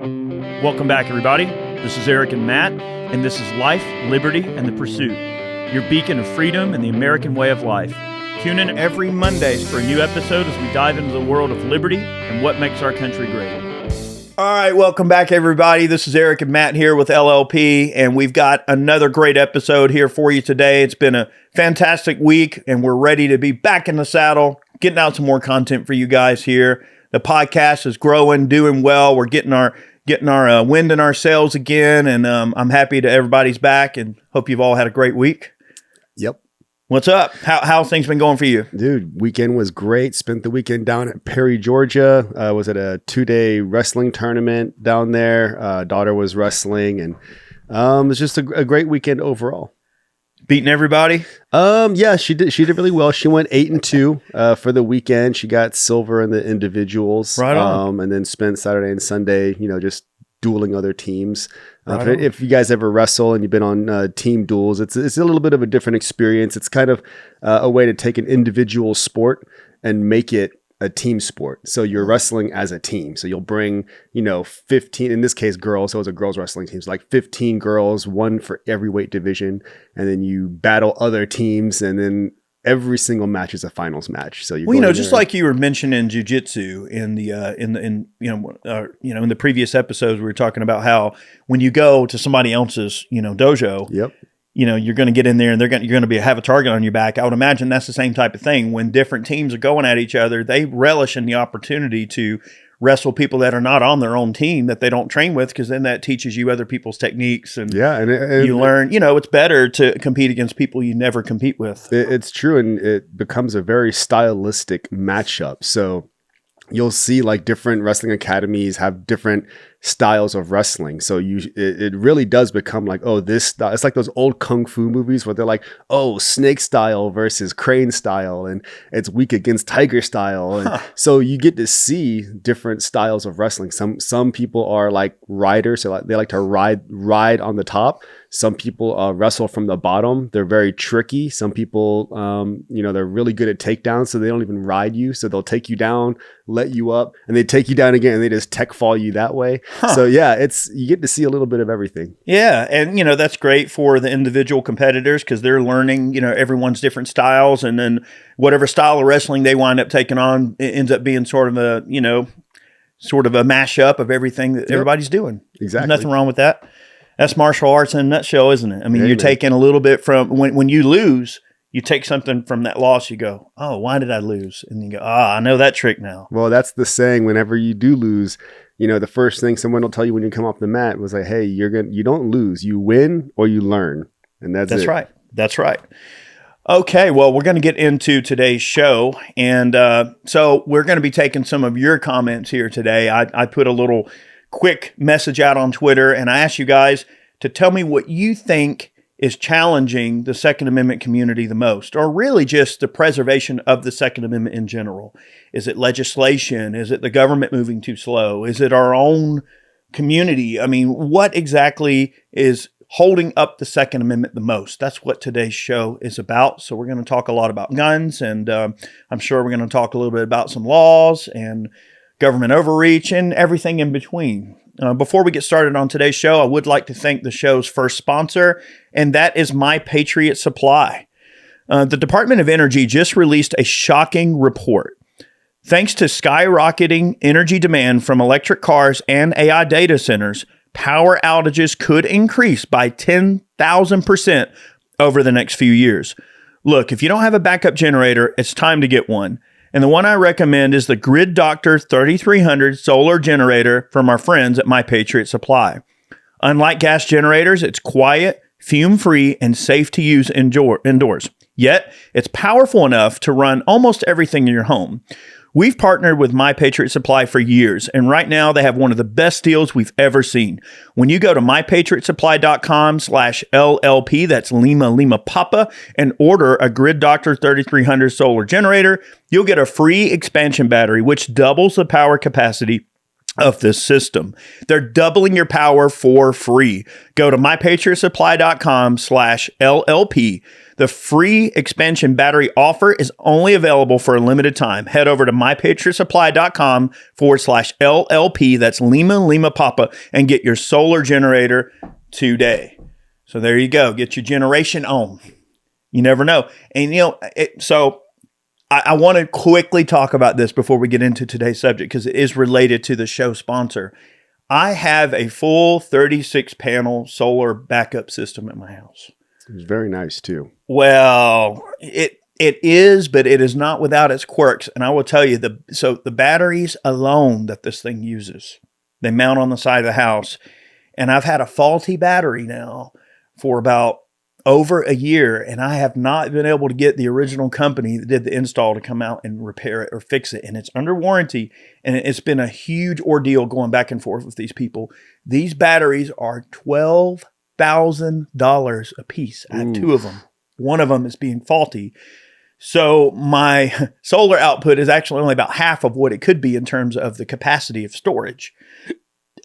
Welcome back, everybody. This is Eric and Matt, and this is Life, Liberty, and the Pursuit, your beacon of freedom and the American way of life. Tune in every Mondays for a new episode as we dive into the world of liberty and what makes our country great. All right, welcome back, everybody. This is Eric and Matt here with LLP, and we've got another great episode here for you today. It's been a fantastic week, and we're ready to be back in the saddle, getting out some more content for you guys here. The podcast is growing, doing well. We're getting our wind in our sails again, and I'm happy that everybody's back, and hope you've all had a great week. Yep. What's up? How's things been going for you? Dude, weekend was great. Spent the weekend down at Perry, Georgia. Was at a 2-day wrestling tournament down there. Daughter was wrestling, and it was just a great weekend overall. Beating everybody? Yeah, she did really well. She went 8-2 for the weekend. She got silver in the individuals. Right on. And then spent Saturday and Sunday, just dueling other teams. Right if you guys ever wrestle and you've been on team duels, it's a little bit of a different experience. It's kind of a way to take an individual sport and make it a team sport. So you're wrestling as a team. So you'll bring, 15, in this case, girls. So it was a girls wrestling team. So like 15 girls, one for every weight division. And then you battle other teams. And then every single match is a finals match. So you just like you were mentioning jiu-jitsu in the in the previous episodes, we were talking about how when you go to somebody else's dojo, yep, you're going to get in there and you're going to have a target on your back. I would imagine that's the same type of thing. When different teams are going at each other, they relish in the opportunity to wrestle people that are not on their own team that they don't train with, because then that teaches you other people's techniques, and you learn, it's better to compete against people you never compete with. It's true, and it becomes a very stylistic matchup. So you'll see like different wrestling academies have different styles of wrestling. So it really does become like, oh, this style. It's like those old kung fu movies where they're like, oh, snake style versus crane style, and it's weak against tiger style. And so you get to see different styles of wrestling. Some people are like riders, so they like to ride on the top. Some people wrestle from the bottom. They're very tricky. Some people, they're really good at takedowns, so they don't even ride you. So they'll take you down, let you up, and they take you down again, and they just tech fall you that way. So yeah, you get to see a little bit of everything. Yeah, and that's great for the individual competitors, because they're learning, everyone's different styles, and then whatever style of wrestling they wind up taking on, it ends up being sort of a mashup of everything that everybody's doing. Exactly. There's nothing wrong with that. That's martial arts in a nutshell, isn't it? I mean, you're taking a little bit from when you lose, you take something from that loss. You go, oh, why did I lose? And you go, I know that trick now. Well, that's the saying. Whenever you do lose, the first thing someone will tell you when you come off the mat was like, hey, you don't lose, you win or you learn. And that's it. Right. That's right. Okay, well, we're going to get into today's show. And so we're going to be taking some of your comments here today. I put a little quick message out on Twitter, and I asked you guys to tell me what you think is challenging the Second Amendment community the most, or really just the preservation of the Second Amendment in general. Is it legislation? Is it the government moving too slow? Is it our own community? I mean, what exactly is holding up the Second Amendment the most? That's what today's show is about. So we're going to talk a lot about guns, and I'm sure we're going to talk a little bit about some laws and government overreach and everything in between. Before we get started on today's show, I would like to thank the show's first sponsor, and that is my Patriot Supply. The Department of Energy just released a shocking report. Thanks to skyrocketing energy demand from electric cars and AI data centers, power outages could increase by 10,000% over the next few years. Look, if you don't have a backup generator, it's time to get one. And the one I recommend is the Grid Doctor 3300 solar generator from our friends at My Patriot Supply. Unlike gas generators, it's quiet, fume-free, and safe to use indoors. Yet, it's powerful enough to run almost everything in your home. We've partnered with My Patriot Supply for years, and right now they have one of the best deals we've ever seen. When you go to mypatriotsupply.com/LLP, that's Lima Papa, and order a Grid Doctor 3300 solar generator, you'll get a free expansion battery, which doubles the power capacity of this system. They're doubling your power for free. Go to mypatriotsupply.com/LLP. The free expansion battery offer is only available for a limited time. Head over to mypatriotsupply.com/LLP. That's Lima Papa, and get your solar generator today. So there you go. Get your generation on. You never know. And I want to quickly talk about this before we get into today's subject, because it is related to the show sponsor. I have a full 36 panel solar backup system at my house. It's very nice too. Well, it is, but it is not without its quirks. And I will tell you, the batteries alone that this thing uses, they mount on the side of the house. And I've had a faulty battery now for about over a year, and I have not been able to get the original company that did the install to come out and repair it or fix it. And it's under warranty, and it's been a huge ordeal going back and forth with these people. These batteries are $12,000 a piece. I have two of them. One of them is being faulty. So my solar output is actually only about half of what it could be in terms of the capacity of storage.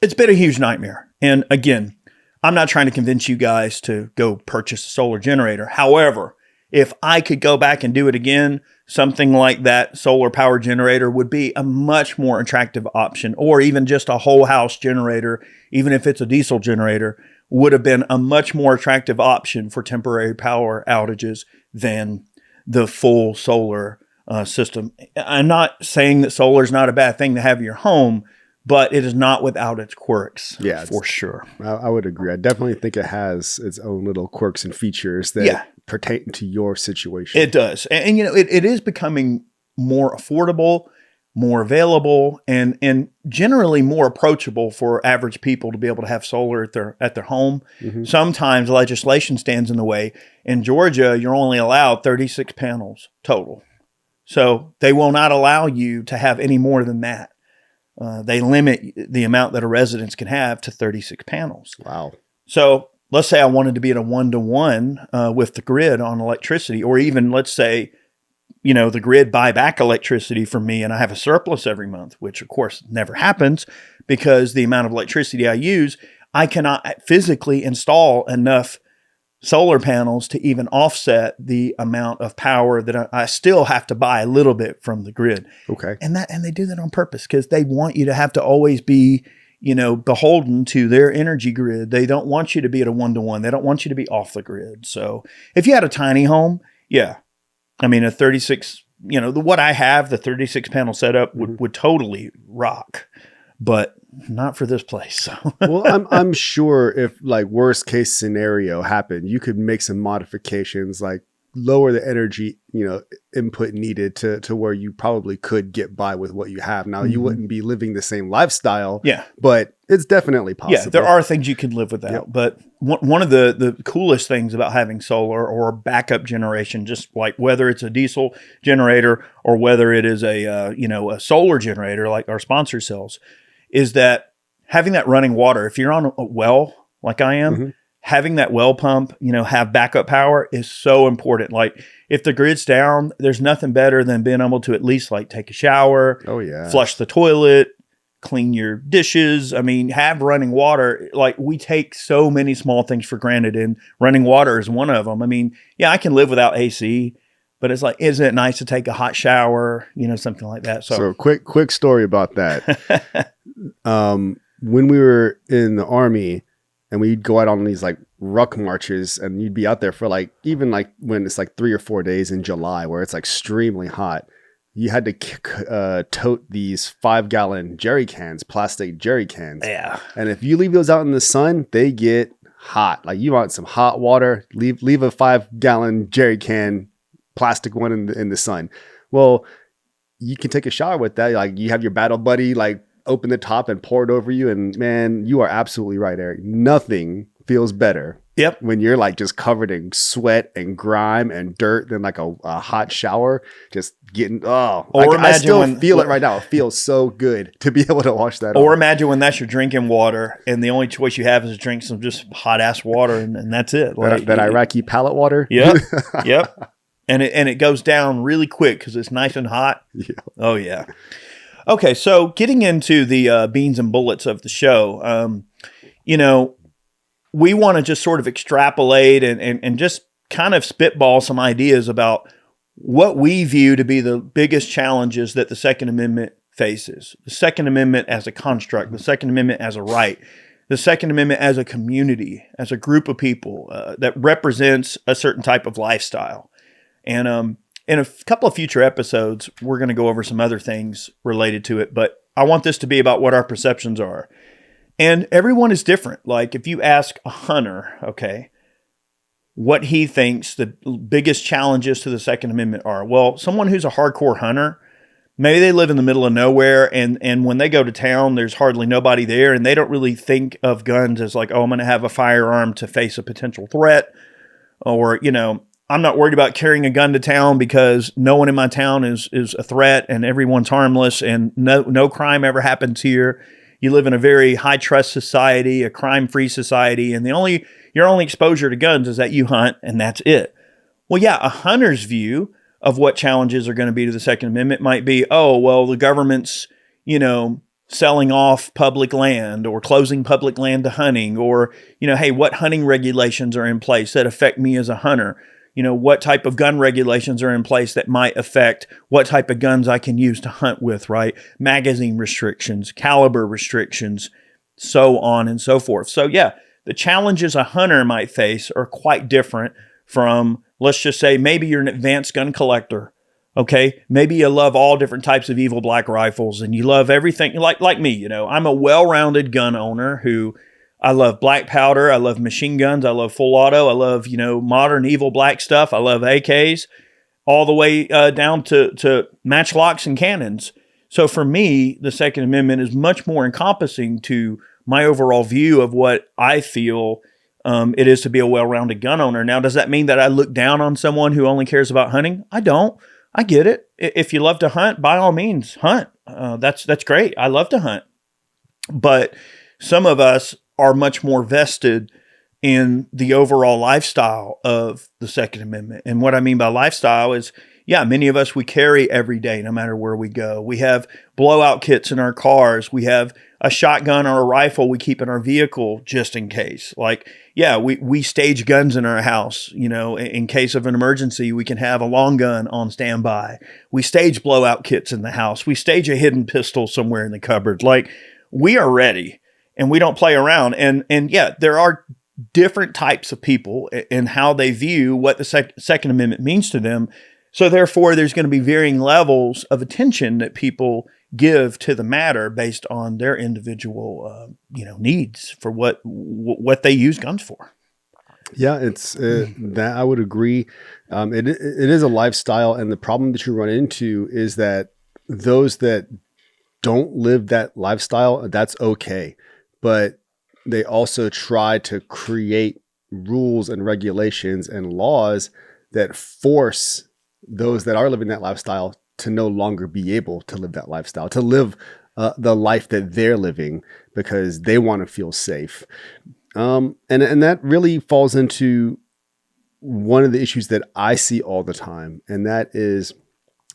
It's been a huge nightmare. And again, I'm not trying to convince you guys to go purchase a solar generator. However, if I could go back and do it again, something like that solar power generator would be a much more attractive option, or even just a whole house generator, even if it's a diesel generator, would have been a much more attractive option for temporary power outages than the full solar system. I'm not saying that solar is not a bad thing to have in your home, but it is not without its quirks, for sure. I would agree. I definitely think it has its own little quirks and features that pertain to your situation. It does. And it is becoming more affordable, more available, and generally more approachable for average people to be able to have solar at their home. Mm-hmm. Sometimes legislation stands in the way. In Georgia, you're only allowed 36 panels total. So they will not allow you to have any more than that. They limit the amount that a residence can have to 36 panels. Wow. So let's say I wanted to be at a 1-to-1 with the grid on electricity, or even let's say, the grid buy back electricity from me and I have a surplus every month, which of course never happens because the amount of electricity I use, I cannot physically install enough solar panels to even offset the amount of power that I still have to buy a little bit from the grid. Okay. And they do that on purpose because they want you to have to always be, beholden to their energy grid. They don't want you to be at a 1-to-1. They don't want you to be off the grid. So if you had a tiny home, a 36, what I have, the 36 panel setup would totally rock, but not for this place. So. Well, I'm sure if like worst case scenario happened, you could make some modifications, like lower the energy, input needed to where you probably could get by with what you have. Now, you wouldn't be living the same lifestyle, but it's definitely possible. Yeah, there are things you can live without, but one of the coolest things about having solar or backup generation, just like whether it's a diesel generator or whether it is a solar generator like our sponsor sells, is that having that running water, if you're on a well like I am, having that well pump, have backup power is so important. Like if the grid's down, there's nothing better than being able to at least like take a shower, flush the toilet, clean your dishes. Have running water. Like we take so many small things for granted, and running water is one of them. I can live without AC, but it's like, isn't it nice to take a hot shower, something like that. So quick story about that. When we were in the Army and we'd go out on these like ruck marches, and you'd be out there for like, even like when it's like 3 or 4 days in July where it's like extremely hot, you had to tote these 5-gallon jerry cans, plastic jerry cans. Yeah. And if you leave those out in the sun, they get hot. Like you want some hot water, leave a 5-gallon jerry can, plastic one in the sun. Well, you can take a shower with that. Like you have your battle buddy, like open the top and pour it over you. And man, you are absolutely right, Eric. Nothing feels better. Yep. When you're like just covered in sweat and grime and dirt than like a hot shower, just getting, I still feel it right now. It feels so good to be able to wash that Or off. imagine when that's your drinking water and the only choice you have is to drink some just hot ass water and that's it. Like, that Iraqi pallet water. Yep. Yep. And it goes down really quick because it's nice and hot. Yeah. Oh yeah. Okay, so getting into the beans and bullets of the show, you know, we want to just sort of extrapolate and just kind of spitball some ideas about what we view to be the biggest challenges that the Second Amendment faces. The Second Amendment as a construct, the Second Amendment as a right, the Second Amendment as a community, as a group of people that represents a certain type of lifestyle. And in a couple of future episodes, we're going to go over some other things related to it, but I want this to be about what our perceptions are. And everyone is different. Like if you ask a hunter, okay, what he thinks the biggest challenges to the Second Amendment are. Well, someone who's a hardcore hunter, maybe they live in the middle of nowhere and when they go to town, there's hardly nobody there and they don't really think of guns as like, oh, I'm going to have a firearm to face a potential threat. Or, I'm not worried about carrying a gun to town because no one in my town is a threat and everyone's harmless and no crime ever happens here. You live in a very high trust society, a crime-free society, and your only exposure to guns is that you hunt and that's it. Well, yeah, a hunter's view of what challenges are going to be to the Second Amendment might be, oh, well, the government's, selling off public land or closing public land to hunting or, hey, what hunting regulations are in place that affect me as a hunter? What type of gun regulations are in place that might affect what type of guns I can use to hunt with, right? Magazine restrictions, caliber restrictions, so on and so forth. So yeah, the challenges a hunter might face are quite different from, let's just say, maybe you're an advanced gun collector. Okay, maybe you love all different types of evil black rifles and you love everything like me, I'm a well-rounded gun owner who I love black powder. I love machine guns. I love full auto. I love, modern evil black stuff. I love AKs all the way down to matchlocks and cannons. So for me, the Second Amendment is much more encompassing to my overall view of what I feel it is to be a well-rounded gun owner. Now, does that mean that I look down on someone who only cares about hunting? I don't. I get it. If you love to hunt, by all means, hunt. That's great. I love to hunt. But some of us are much more vested in the overall lifestyle of the Second Amendment. And what I mean by lifestyle is, yeah, many of us, we carry every day, no matter where we go. We have blowout kits in our cars. We have a shotgun or a rifle we keep in our vehicle just in case. Like, yeah, we stage guns in our house. In case of an emergency, we can have a long gun on standby. We stage blowout kits in the house. We stage a hidden pistol somewhere in the cupboard. Like, we are ready. And we don't play around. And yeah, there are different types of people and how they view what the Second Amendment means to them. So therefore, there's going to be varying levels of attention that people give to the matter based on their individual, needs for what they use guns for. Yeah, it's that I would agree. It is a lifestyle, and the problem that you run into is that those that don't live that lifestyle, that's okay. But they also try to create rules and regulations and laws that force those that are living that lifestyle to no longer be able to live that lifestyle, to live the life that they're living because they want to feel safe. And that really falls into one of the issues that I see all the time. And that is,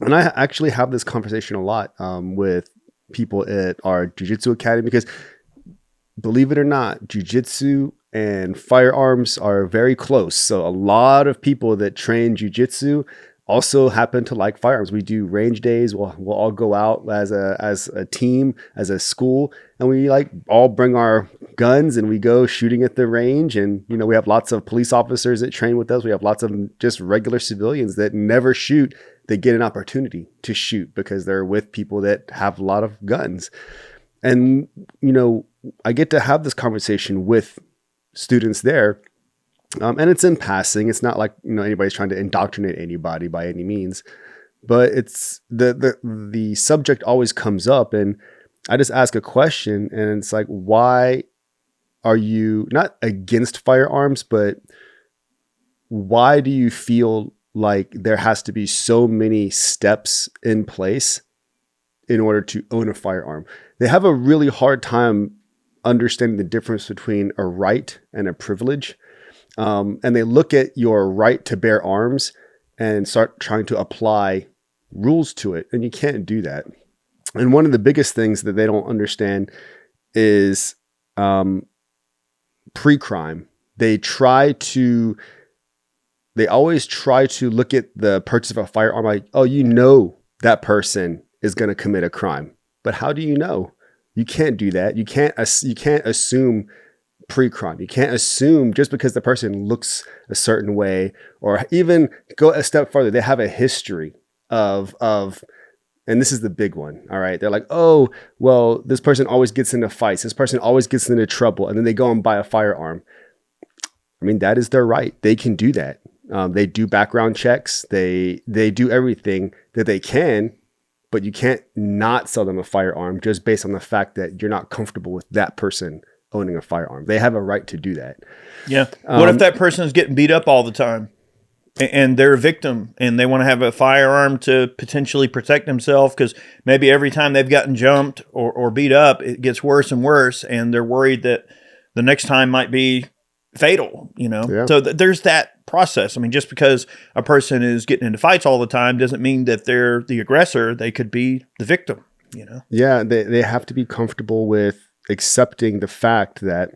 and I actually have this conversation a lot with people at our jiu-jitsu academy because, believe it or not, jiu-jitsu and firearms are very close. So a lot of people that train jiu-jitsu also happen to like firearms. We do range days. We'll all go out as a team, as a school, and we all bring our guns and we go shooting at the range. And, we have lots of police officers that train with us. We have lots of just regular civilians that never shoot. They get an opportunity to shoot because they're with people that have a lot of guns. And, I get to have this conversation with students there. And it's in passing. It's not like, anybody's trying to indoctrinate anybody by any means, but it's the subject always comes up and I just ask a question and it's like, why are you not against firearms, but why do you feel like there has to be so many steps in place in order to own a firearm? They have a really hard time understanding the difference between a right and a privilege. And they look at your right to bear arms and start trying to apply rules to it. And you can't do that. And one of the biggest things that they don't understand is pre-crime. They always try to look at the purchase of a firearm like, oh, that person is going to commit a crime. But how do you know? You can't do that. You can't assume pre-crime. You can't assume just because the person looks a certain way, or even go a step further. They have a history of, and this is the big one. All right. They're like, oh, well, this person always gets into fights. This person always gets into trouble. And then they go and buy a firearm. I mean, that is their right. They can do that. They do background checks. They do everything that they can, but you can't not sell them a firearm just based on the fact that you're not comfortable with that person owning a firearm. They have a right to do that. Yeah. What if that person is getting beat up all the time and they're a victim and they want to have a firearm to potentially protect themselves because maybe every time they've gotten jumped or beat up, it gets worse and worse, and they're worried that the next time might be fatal, Yeah. So there's that process. I mean, just because a person is getting into fights all the time doesn't mean that they're the aggressor. They could be the victim, Yeah, they have to be comfortable with accepting the fact that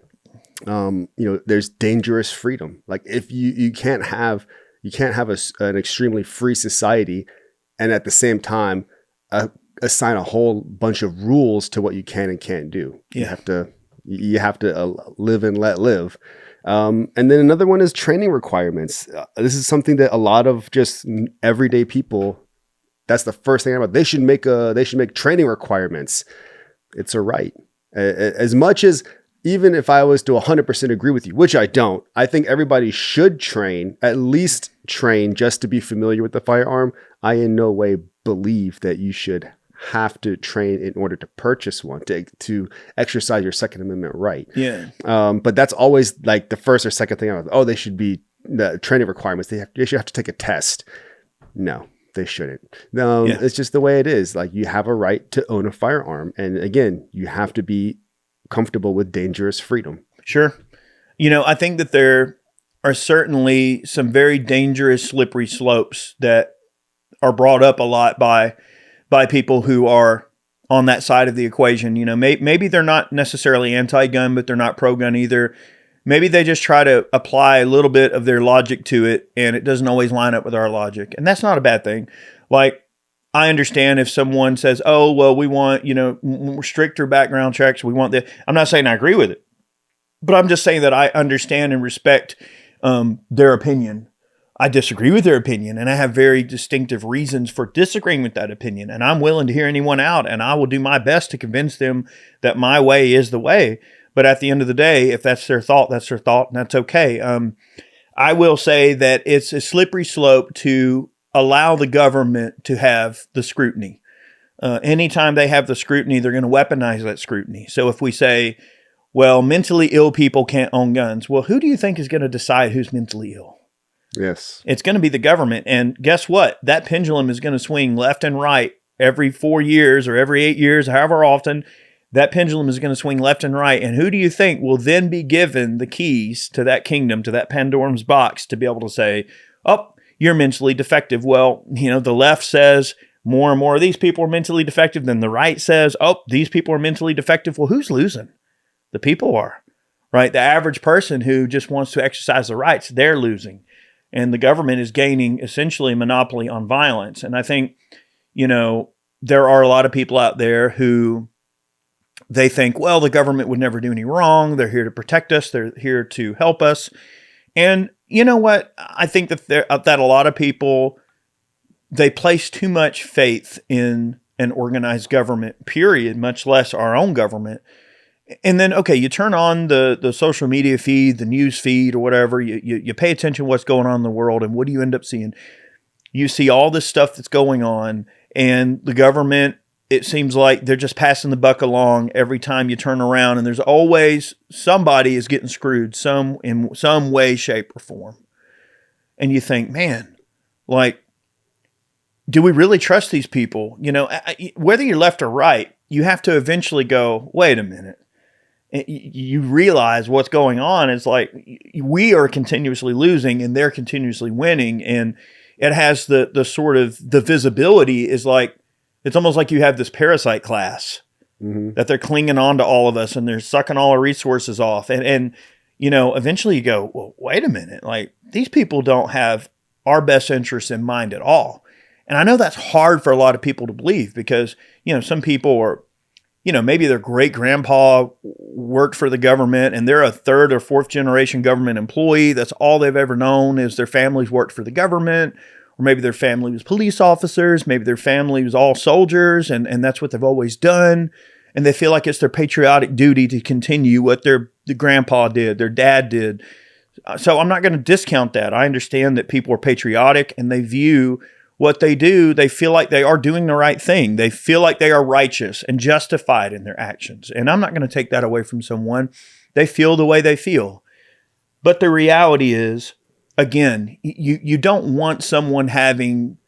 there's dangerous freedom. Like if you can't have an extremely free society and at the same time assign a whole bunch of rules to what you can and can't do. Yeah. You have to live and let live. And then another one is training requirements. This is something that a lot of just everyday people, that's the first thing about. They should make training requirements. It's a right. As much as, even if I was to 100% agree with you, which I don't, I think everybody should at least train just to be familiar with the firearm. I in no way believe that you should have to train in order to purchase one, to exercise your Second Amendment right. Yeah. But that's always like the first or second thing. They should be the training requirements. They should have to take a test. No, they shouldn't. It's just the way it is. Like, you have a right to own a firearm. And again, you have to be comfortable with dangerous freedom. Sure. I think that there are certainly some very dangerous, slippery slopes that are brought up a lot by people who are on that side of the equation. Maybe they're not necessarily anti-gun, but they're not pro-gun either. Maybe they just try to apply a little bit of their logic to it, and it doesn't always line up with our logic. And that's not a bad thing. Like, I understand if someone says, oh, well, we want, stricter background checks. We want that. I'm not saying I agree with it, but I'm just saying that I understand and respect their opinion. I disagree with their opinion, and I have very distinctive reasons for disagreeing with that opinion. And I'm willing to hear anyone out, and I will do my best to convince them that my way is the way. But at the end of the day, if that's their thought, and that's okay. I will say that it's a slippery slope to allow the government to have the scrutiny. Anytime they have the scrutiny, they're going to weaponize that scrutiny. So if we say, well, mentally ill people can't own guns, well, who do you think is going to decide who's mentally ill? Yes. It's going to be the government. And guess what? That pendulum is going to swing left and right every 4 years or every 8 years, however often. That pendulum is going to swing left and right. And who do you think will then be given the keys to that kingdom, to that Pandora's box, to be able to say, oh, you're mentally defective? Well, the left says more and more of these people are mentally defective. Then the right says, oh, these people are mentally defective. Well, who's losing? The people are, right? The average person who just wants to exercise their rights, they're losing. And the government is gaining essentially a monopoly on violence. And I think, there are a lot of people out there who they think, well, the government would never do any wrong. They're here to protect us. They're here to help us. And you know what? I think that a lot of people, they place too much faith in an organized government, period, much less our own government. And then, okay, you turn on the social media feed, the news feed or whatever, you pay attention to what's going on in the world, and what do you end up seeing? You see all this stuff that's going on, and the government, it seems like they're just passing the buck along every time you turn around, and there's always somebody is getting screwed in some way, shape, or form. And you think, man, like, do we really trust these people? Whether you're left or right, you have to eventually go, wait a minute. You realize what's going on. It's like we are continuously losing and they're continuously winning. And it has the sort of the visibility is like It's almost like you have this parasite class that they're clinging on to all of us and they're sucking all our resources off. And eventually you go, well, wait a minute. Like, these people don't have our best interests in mind at all. And I know that's hard for a lot of people to believe because, some people are, maybe their great grandpa worked for the government and they're a third or fourth generation government employee. That's all they've ever known is their families worked for the government. Or maybe their family was police officers. Maybe their family was all soldiers and that's what they've always done. And they feel like it's their patriotic duty to continue what the grandpa did, their dad did. So I'm not going to discount that. I understand that people are patriotic and they view what they do. They feel like they are doing the right thing. They feel like they are righteous and justified in their actions. And I'm not going to take that away from someone. They feel the way they feel. But the reality is, again, you don't want someone having,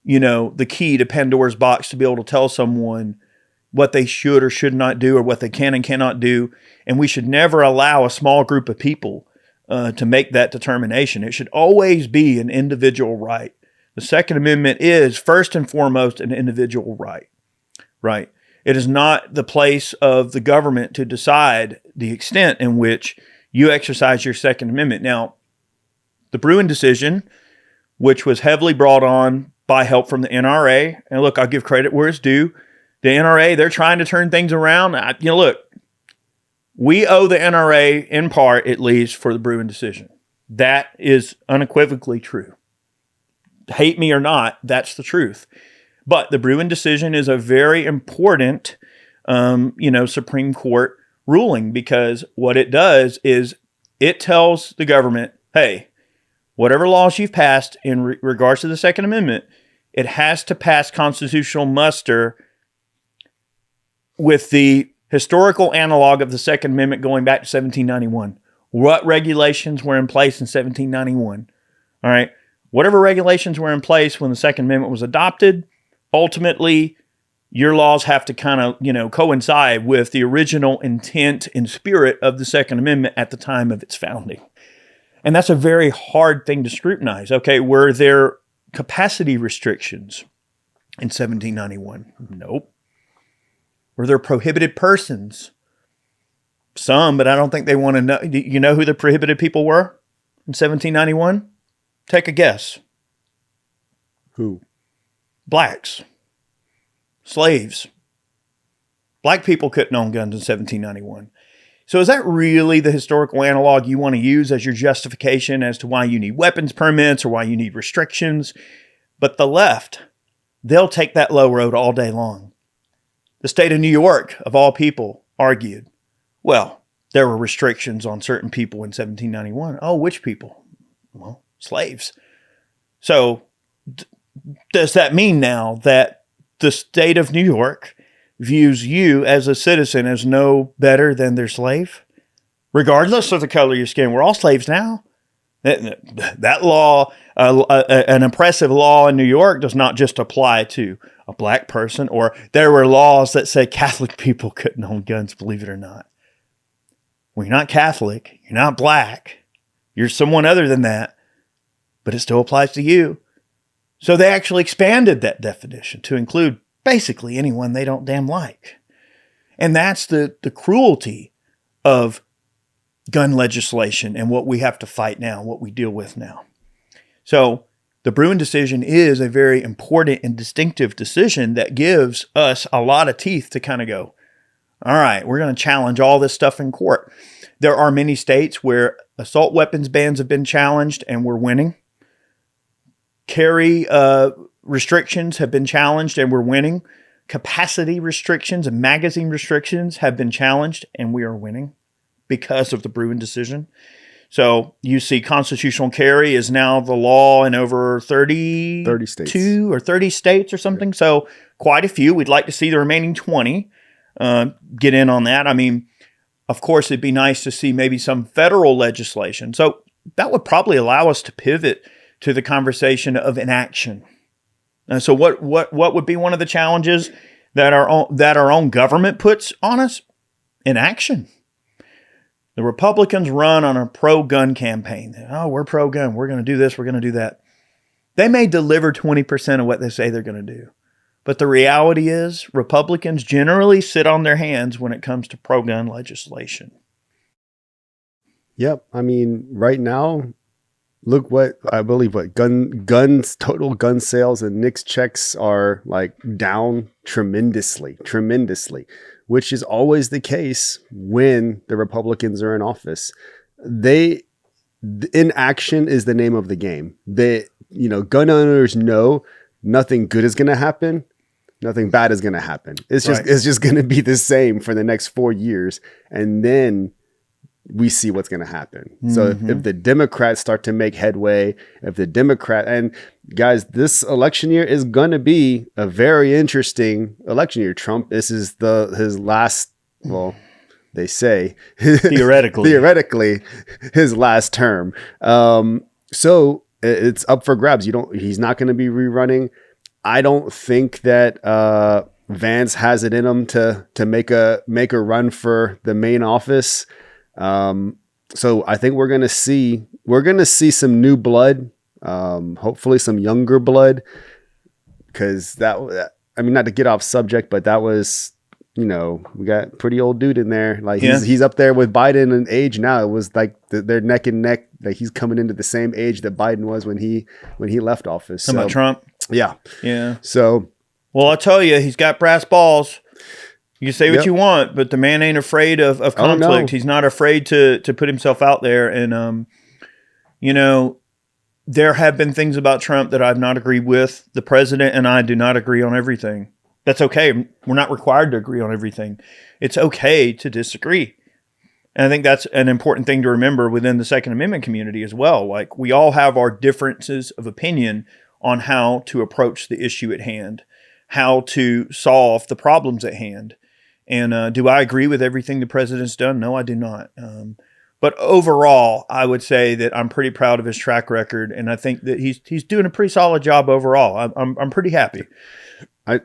the key to Pandora's box to be able to tell someone what they should or should not do or what they can and cannot do. And we should never allow a small group of people to make that determination. It should always be an individual right. The Second Amendment is first and foremost an individual right. Right. It is not the place of the government to decide the extent in which you exercise your Second Amendment. Now, the Bruen decision, which was heavily brought on by help from the NRA, and look, I'll give credit where it's due. The NRA, they're trying to turn things around. Look, we owe the NRA, in part at least, for the Bruen decision. That is unequivocally true. Hate me or not, that's the truth. But the Bruen decision is a very important, Supreme Court ruling because what it does is it tells the government, hey, whatever laws you've passed in regards to the Second Amendment, it has to pass constitutional muster with the historical analog of the Second Amendment going back to 1791. What regulations were in place in 1791? All right. Whatever regulations were in place when the Second Amendment was adopted, ultimately, your laws have to kind of, coincide with the original intent and spirit of the Second Amendment at the time of its founding. And that's a very hard thing to scrutinize. Okay, were there capacity restrictions in 1791? Nope. Were there prohibited persons? Some, but I don't think they want to know. Do you know who the prohibited people were in 1791? Take a guess. Who? Blacks. Slaves. Black people couldn't own guns in 1791. So is that really the historical analog you want to use as your justification as to why you need weapons permits or why you need restrictions? But the left, they'll take that low road all day long. The state of New York, of all people, argued, well, there were restrictions on certain people in 1791. Oh, which people? Well, slaves. So does that mean now that the state of New York views you as a citizen as no better than their slave? Regardless of the color of your skin, we're all slaves now. That law, an oppressive law in New York does not just apply to a black person, or there were laws that said Catholic people couldn't own guns, believe it or not. Well, you're not Catholic, you're not black, you're someone other than that, but it still applies to you. So they actually expanded that definition to include basically anyone they don't damn like. And that's the cruelty of gun legislation and what we have to fight now, what we deal with now. So the Bruen decision is a very important and distinctive decision that gives us a lot of teeth to kind of go, all right, we're going to challenge all this stuff in court. There are many states where assault weapons bans have been challenged and we're winning. Carry restrictions have been challenged and we're winning. Capacity restrictions and magazine restrictions have been challenged and we are winning because of the Bruen decision. So you see constitutional carry is now the law in over 32 states. Or 30 states or something. Yeah. So quite a few. We'd like to see the remaining 20 get in on that. I mean, of course, it'd be nice to see maybe some federal legislation. So that would probably allow us to pivot to the conversation of inaction. So what would be one of the challenges that our own government puts on us? Inaction. The Republicans run on a pro-gun campaign. Oh, we're pro-gun. We're going to do this. We're going to do that. They may deliver 20% of what they say they're going to do. But the reality is Republicans generally sit on their hands when it comes to pro-gun legislation. Yep. I mean, right now, look what I believe guns, total gun sales and NICS checks are like down tremendously, which is always the case when the Republicans are in office. Inaction is the name of the game. Gun owners know nothing good is going to happen. Nothing bad is going to happen. It's just going to be the same for the next 4 years. And then we see what's going to happen. Mm-hmm. So if the Democrats start to make headway, and guys, this election year is going to be a very interesting election year. Trump, this is his last, well, they say theoretically his last term. So it's up for grabs. He's not going to be rerunning. I don't think that Vance has it in him to make a run for the main office. So I think we're going to see some new blood, hopefully some younger blood, because not to get off subject, but that was, we got pretty old dude in there. Like he's up there with Biden in age now. It was like they're neck and neck. Like he's coming into the same age that Biden was when he left office. Talking about Trump. Yeah. Yeah. So, well, I'll tell you, he's got brass balls. You can say what you want, but the man ain't afraid of conflict. Oh, no. He's not afraid to put himself out there. And, there have been things about Trump that I've not agreed with. The president and I do not agree on everything. That's okay. We're not required to agree on everything. It's okay to disagree. And I think that's an important thing to remember within the Second Amendment community as well. Like, we all have our differences of opinion on how to approach the issue at hand, how to solve the problems at hand. And do I agree with everything the president's done? No, I do not. But overall, I would say that I'm pretty proud of his track record, and I think that he's doing a pretty solid job overall. I'm pretty happy.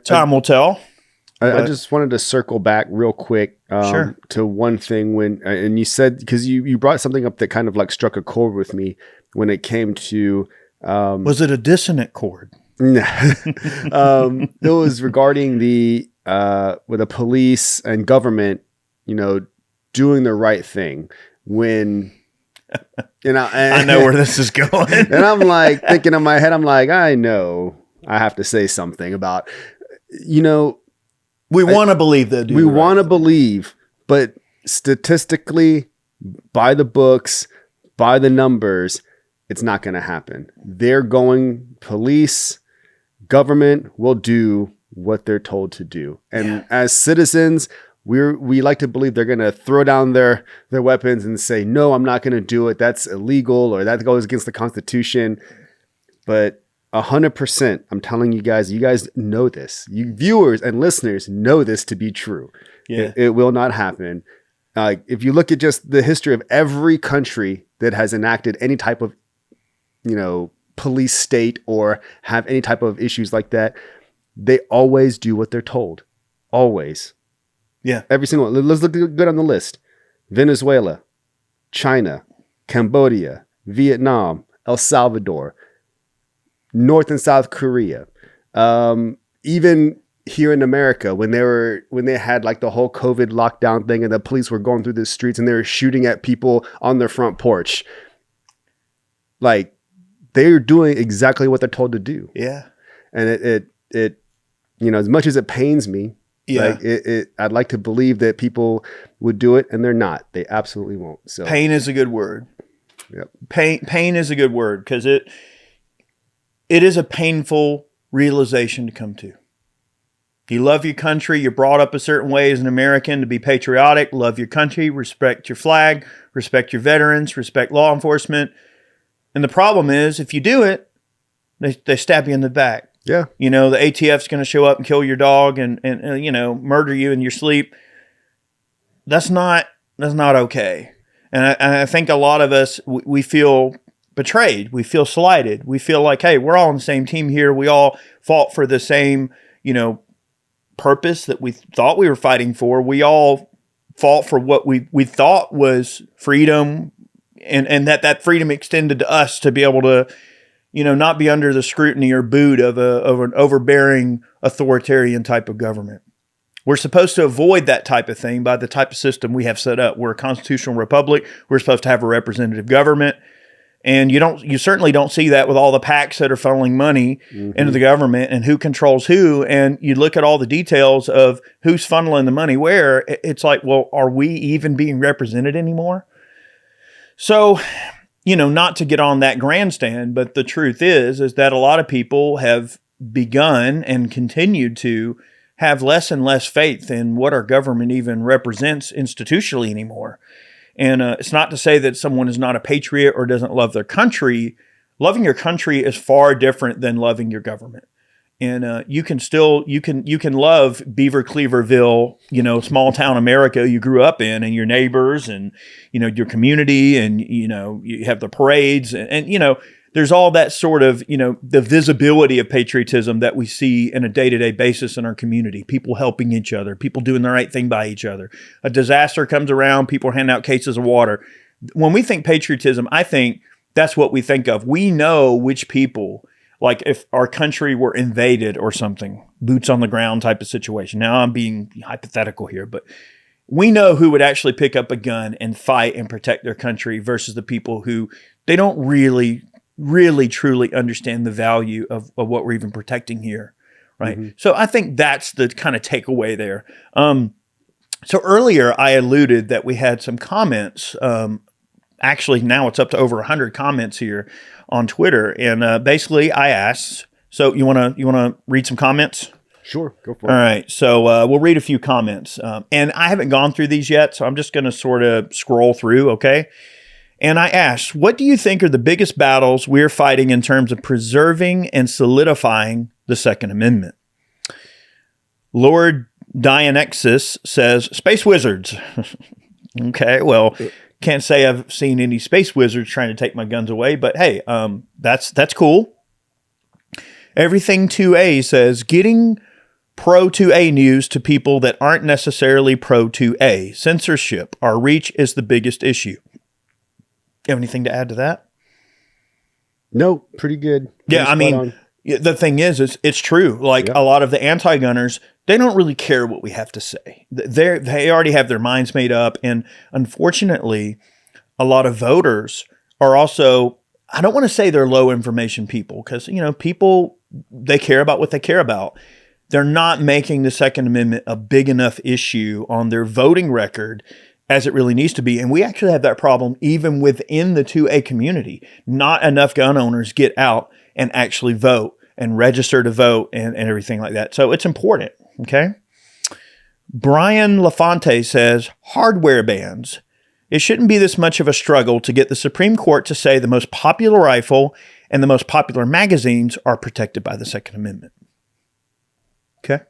Time will tell. I just wanted to circle back real quick to one thing and you said, because you brought something up that kind of like struck a chord with me when it came to. Was it a dissonant chord? It was regarding with the police and government, doing the right thing when, I know where this is going. And I'm like thinking in my head, I'm like, I know I have to say something about, we want to believe that. We want to believe, but statistically, by the books, by the numbers, it's not going to happen. Police, government will do what they're told to do. And as citizens, we like to believe they're going to throw down their weapons and say, no, I'm not going to do it. That's illegal, or that goes against the Constitution. But 100%, I'm telling you guys know this. You viewers and listeners know this to be true. Yeah. It will not happen. If you look at just the history of every country that has enacted any type of, police state or have any type of issues like that, they always do what they're told. Always. Yeah. Every single one. Let's look good on the list. Venezuela, China, Cambodia, Vietnam, El Salvador, North and South Korea. Even here in America, when they had like the whole COVID lockdown thing and the police were going through the streets and they were shooting at people on their front porch. Like, they're doing exactly what they're told to do. Yeah. And it as much as it pains me, I'd like to believe that people would do it, and they're not. They absolutely won't. So pain is a good word. Yep. Pain is a good word, because it is a painful realization to come to. You love your country. You're brought up a certain way as an American to be patriotic, love your country, respect your flag, respect your veterans, respect law enforcement. And the problem is, if you do it, they stab you in the back. Yeah. The ATF's going to show up and kill your dog and murder you in your sleep. That's not okay. And I think a lot of us, we feel betrayed. We feel slighted. We feel like, hey, we're all on the same team here. We all fought for the same, purpose that we thought we were fighting for. We all fought for what we thought was freedom, and that freedom extended to us to be able to, not be under the scrutiny or boot of an overbearing authoritarian type of government. We're supposed to avoid that type of thing by the type of system we have set up. We're a constitutional republic. We're supposed to have a representative government. And you certainly don't see that with all the PACs that are funneling money into the government and who controls who. And you look at all the details of who's funneling the money where. It's like, well, are we even being represented anymore? So, not to get on that grandstand, but the truth is that a lot of people have begun and continued to have less and less faith in what our government even represents institutionally anymore. And it's not to say that someone is not a patriot or doesn't love their country. Loving your country is far different than loving your government. And you can love Beaver Cleaverville, small town America you grew up in, and your neighbors and, your community, and, you have the parades and there's all that sort of, the visibility of patriotism that we see in a day-to-day basis in our community. People helping each other, people doing the right thing by each other. A disaster comes around, people hand out cases of water. When we think patriotism, I think that's what we think of. We know which people, like if our country were invaded or something, boots on the ground type of situation. Now I'm being hypothetical here, but we know who would actually pick up a gun and fight and protect their country versus the people who they don't really truly understand the value of what we're even protecting here. Right. Mm-hmm. So I think that's the kind of takeaway there. So earlier I alluded that we had some comments. Actually now it's up to over 100 comments here on Twitter. And basically I asked, so you want to read some comments? Sure. Go for it. All right. So we'll read a few comments. And I haven't gone through these yet, so I'm just going to sort of scroll through. Okay. And I asked, what do you think are the biggest battles we're fighting in terms of preserving and solidifying the Second Amendment? Lord Dianexis says, space wizards. Okay, well, can't say I've seen any space wizards trying to take my guns away, but hey, that's cool. Everything 2A says, getting pro 2A news to people that aren't necessarily pro 2A. Censorship. Our reach is the biggest issue. You have anything to add to that? No, pretty good. Yeah, I mean, the thing is it's true. Like a lot of the anti-gunners, they don't really care what we have to say. They already have their minds made up. And unfortunately, a lot of voters are also, I don't want to say they're low information people because, people, they care about what they care about. They're not making the Second Amendment a big enough issue on their voting record as it really needs to be. And we actually have that problem even within the 2A community. Not enough gun owners get out and actually vote and register to vote and everything like that. So it's important, okay? Brian LaFonte says, hardware bans. It shouldn't be this much of a struggle to get the Supreme Court to say the most popular rifle and the most popular magazines are protected by the Second Amendment. Okay?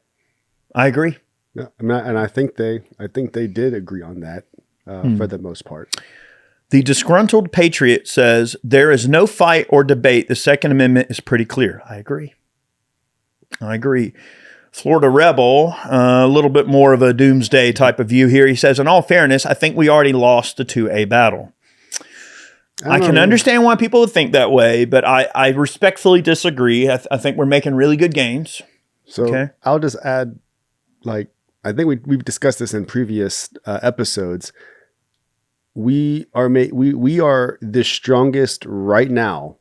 I agree. Yeah, and I think they did agree on that for the most part. The disgruntled patriot says there is no fight or debate. The Second Amendment is pretty clear. I agree. Florida Rebel, a little bit more of a doomsday type of view here. He says, in all fairness, I think we already lost the 2A battle. I can understand why people would think that way, but I respectfully disagree. I think we're making really good gains. So I'll just add, I think we've discussed this in previous episodes. We are the strongest right now.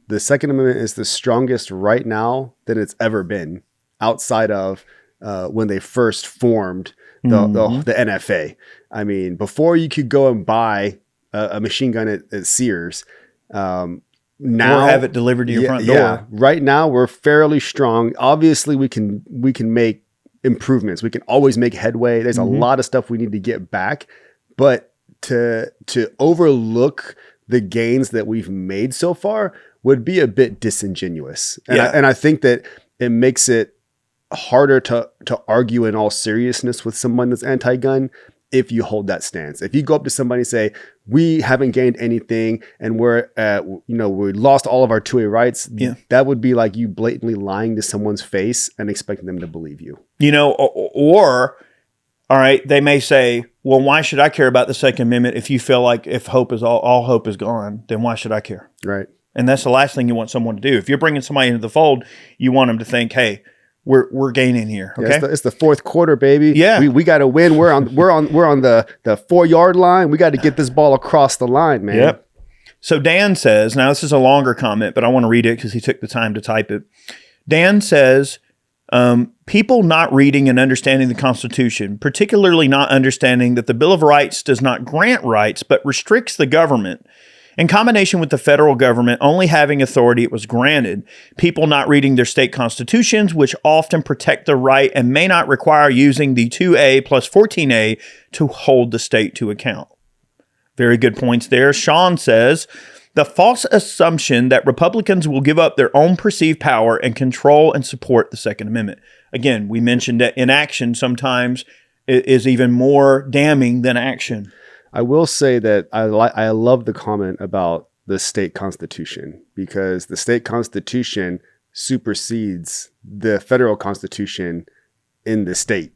The Second Amendment is the strongest right now that it's ever been outside of when they first formed the NFA. I mean, before you could go and buy a machine gun at Sears, now or have it delivered to your front door. Yeah, right now we're fairly strong. Obviously, we can make improvements. We can always make headway. There's a lot of stuff we need to get back, but to overlook the gains that we've made so far would be a bit disingenuous. And I think that it makes it harder to argue in all seriousness with someone that's anti-gun if you hold that stance. If you go up to somebody and say, we haven't gained anything and we lost all of our 2A rights, that would be like you blatantly lying to someone's face and expecting them to believe you. Or all right, they may say, well, why should I care about the Second Amendment if you feel like if hope is all hope is gone, then why should I care? Right. And that's the last thing you want someone to do. If you're bringing somebody into the fold, you want them to think, hey, we're gaining here. Okay. Yeah, it's the fourth quarter, baby. Yeah. We got to win. We're on the 4-yard line. We got to get this ball across the line, man. Yep. So Dan says, now this is a longer comment, but I want to read it because he took the time to type it. Dan says, people not reading and understanding the Constitution, particularly not understanding that the Bill of Rights does not grant rights, but restricts the government. In combination with the federal government only having authority it was granted, people not reading their state constitutions, which often protect the right and may not require using the 2A plus 14A to hold the state to account. Very good points there. Sean says, the false assumption that Republicans will give up their own perceived power and control and support the Second Amendment. Again, we mentioned that inaction sometimes is even more damning than action. I will say that I love the comment about the state constitution, because the state constitution supersedes the federal constitution in the state.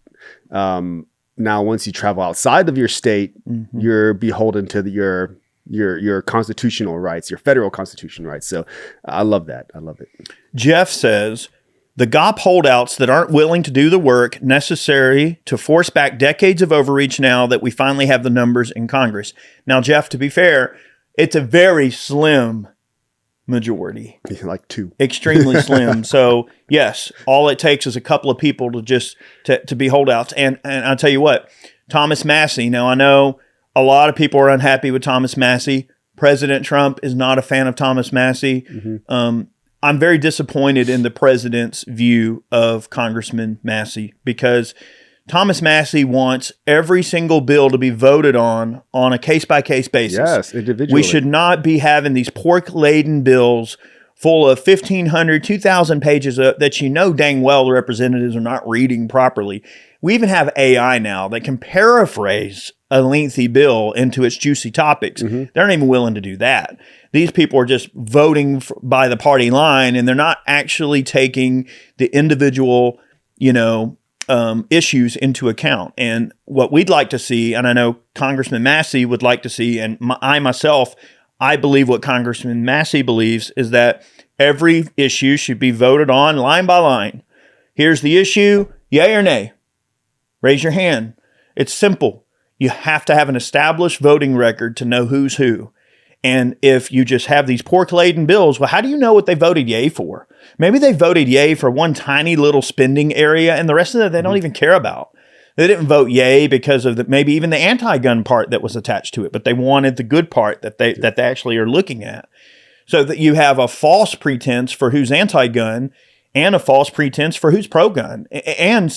Now, once you travel outside of your state, you're beholden to your constitutional rights, your federal constitution rights. So I love that. I love it. Jeff says, the GOP holdouts that aren't willing to do the work necessary to force back decades of overreach now that we finally have the numbers in Congress. Now, Jeff, to be fair, it's a very slim majority. Like 2. Extremely slim. So, yes, all it takes is a couple of people to just to be holdouts. And I'll tell you what, Thomas Massie, now I know a lot of people are unhappy with Thomas Massie. President Trump is not a fan of Thomas Massie. I'm very disappointed in the president's view of Congressman Massie, because Thomas Massie wants every single bill to be voted on a case-by-case basis. Yes, individually. We should not be having these pork-laden bills full of 1,500, 2,000 pages that you know dang well the representatives are not reading properly. We even have AI now that can paraphrase a lengthy bill into its juicy topics. They're not even willing to do that. These people are just voting by the party line, and they're not actually taking the individual, issues into account. And what we'd like to see, and I know Congressman Massie would like to see, and I believe what Congressman Massie believes is that every issue should be voted on line by line. Here's the issue, yay or nay. Raise your hand. It's simple. You have to have an established voting record to know who's who. And if you just have these pork-laden bills, well, how do you know what they voted yay for? Maybe they voted yay for one tiny little spending area, and the rest of it they don't even care about. They didn't vote yay because of maybe even the anti-gun part that was attached to it, but they wanted the good part that they actually are looking at. So that you have a false pretense for who's anti-gun and a false pretense for who's pro-gun, and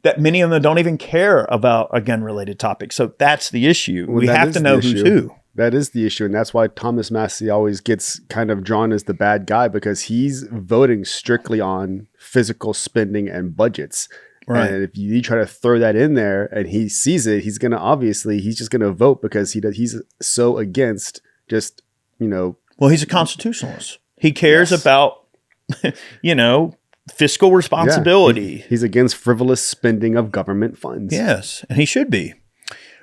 that many of them don't even care about a gun-related topic. So that's the issue. Well, we have to know who's who. That is the issue, and that's why Thomas Massie always gets kind of drawn as the bad guy, because he's voting strictly on physical spending and budgets. Right. And if you try to throw that in there and he sees it, he's just gonna vote because he's so against just, Well, he's a constitutionalist. He cares about, fiscal responsibility. Yeah, he's against frivolous spending of government funds. Yes, and he should be.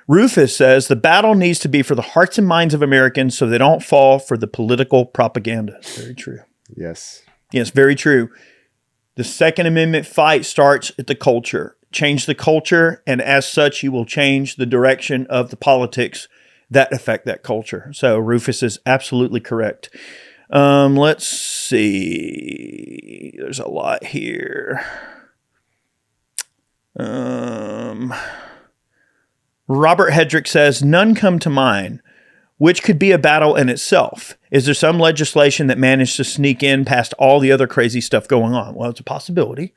Rufus says the battle needs to be for the hearts and minds of Americans so they don't fall for the political propaganda. Very true. Yes. Yes, very true. The Second Amendment fight starts at the culture. Change the culture, and as such, you will change the direction of the politics that affect that culture. So Rufus is absolutely correct. Let's see. There's a lot here. Robert Hedrick says, none come to mind, which could be a battle in itself. Is there some legislation that managed to sneak in past all the other crazy stuff going on? Well, it's a possibility.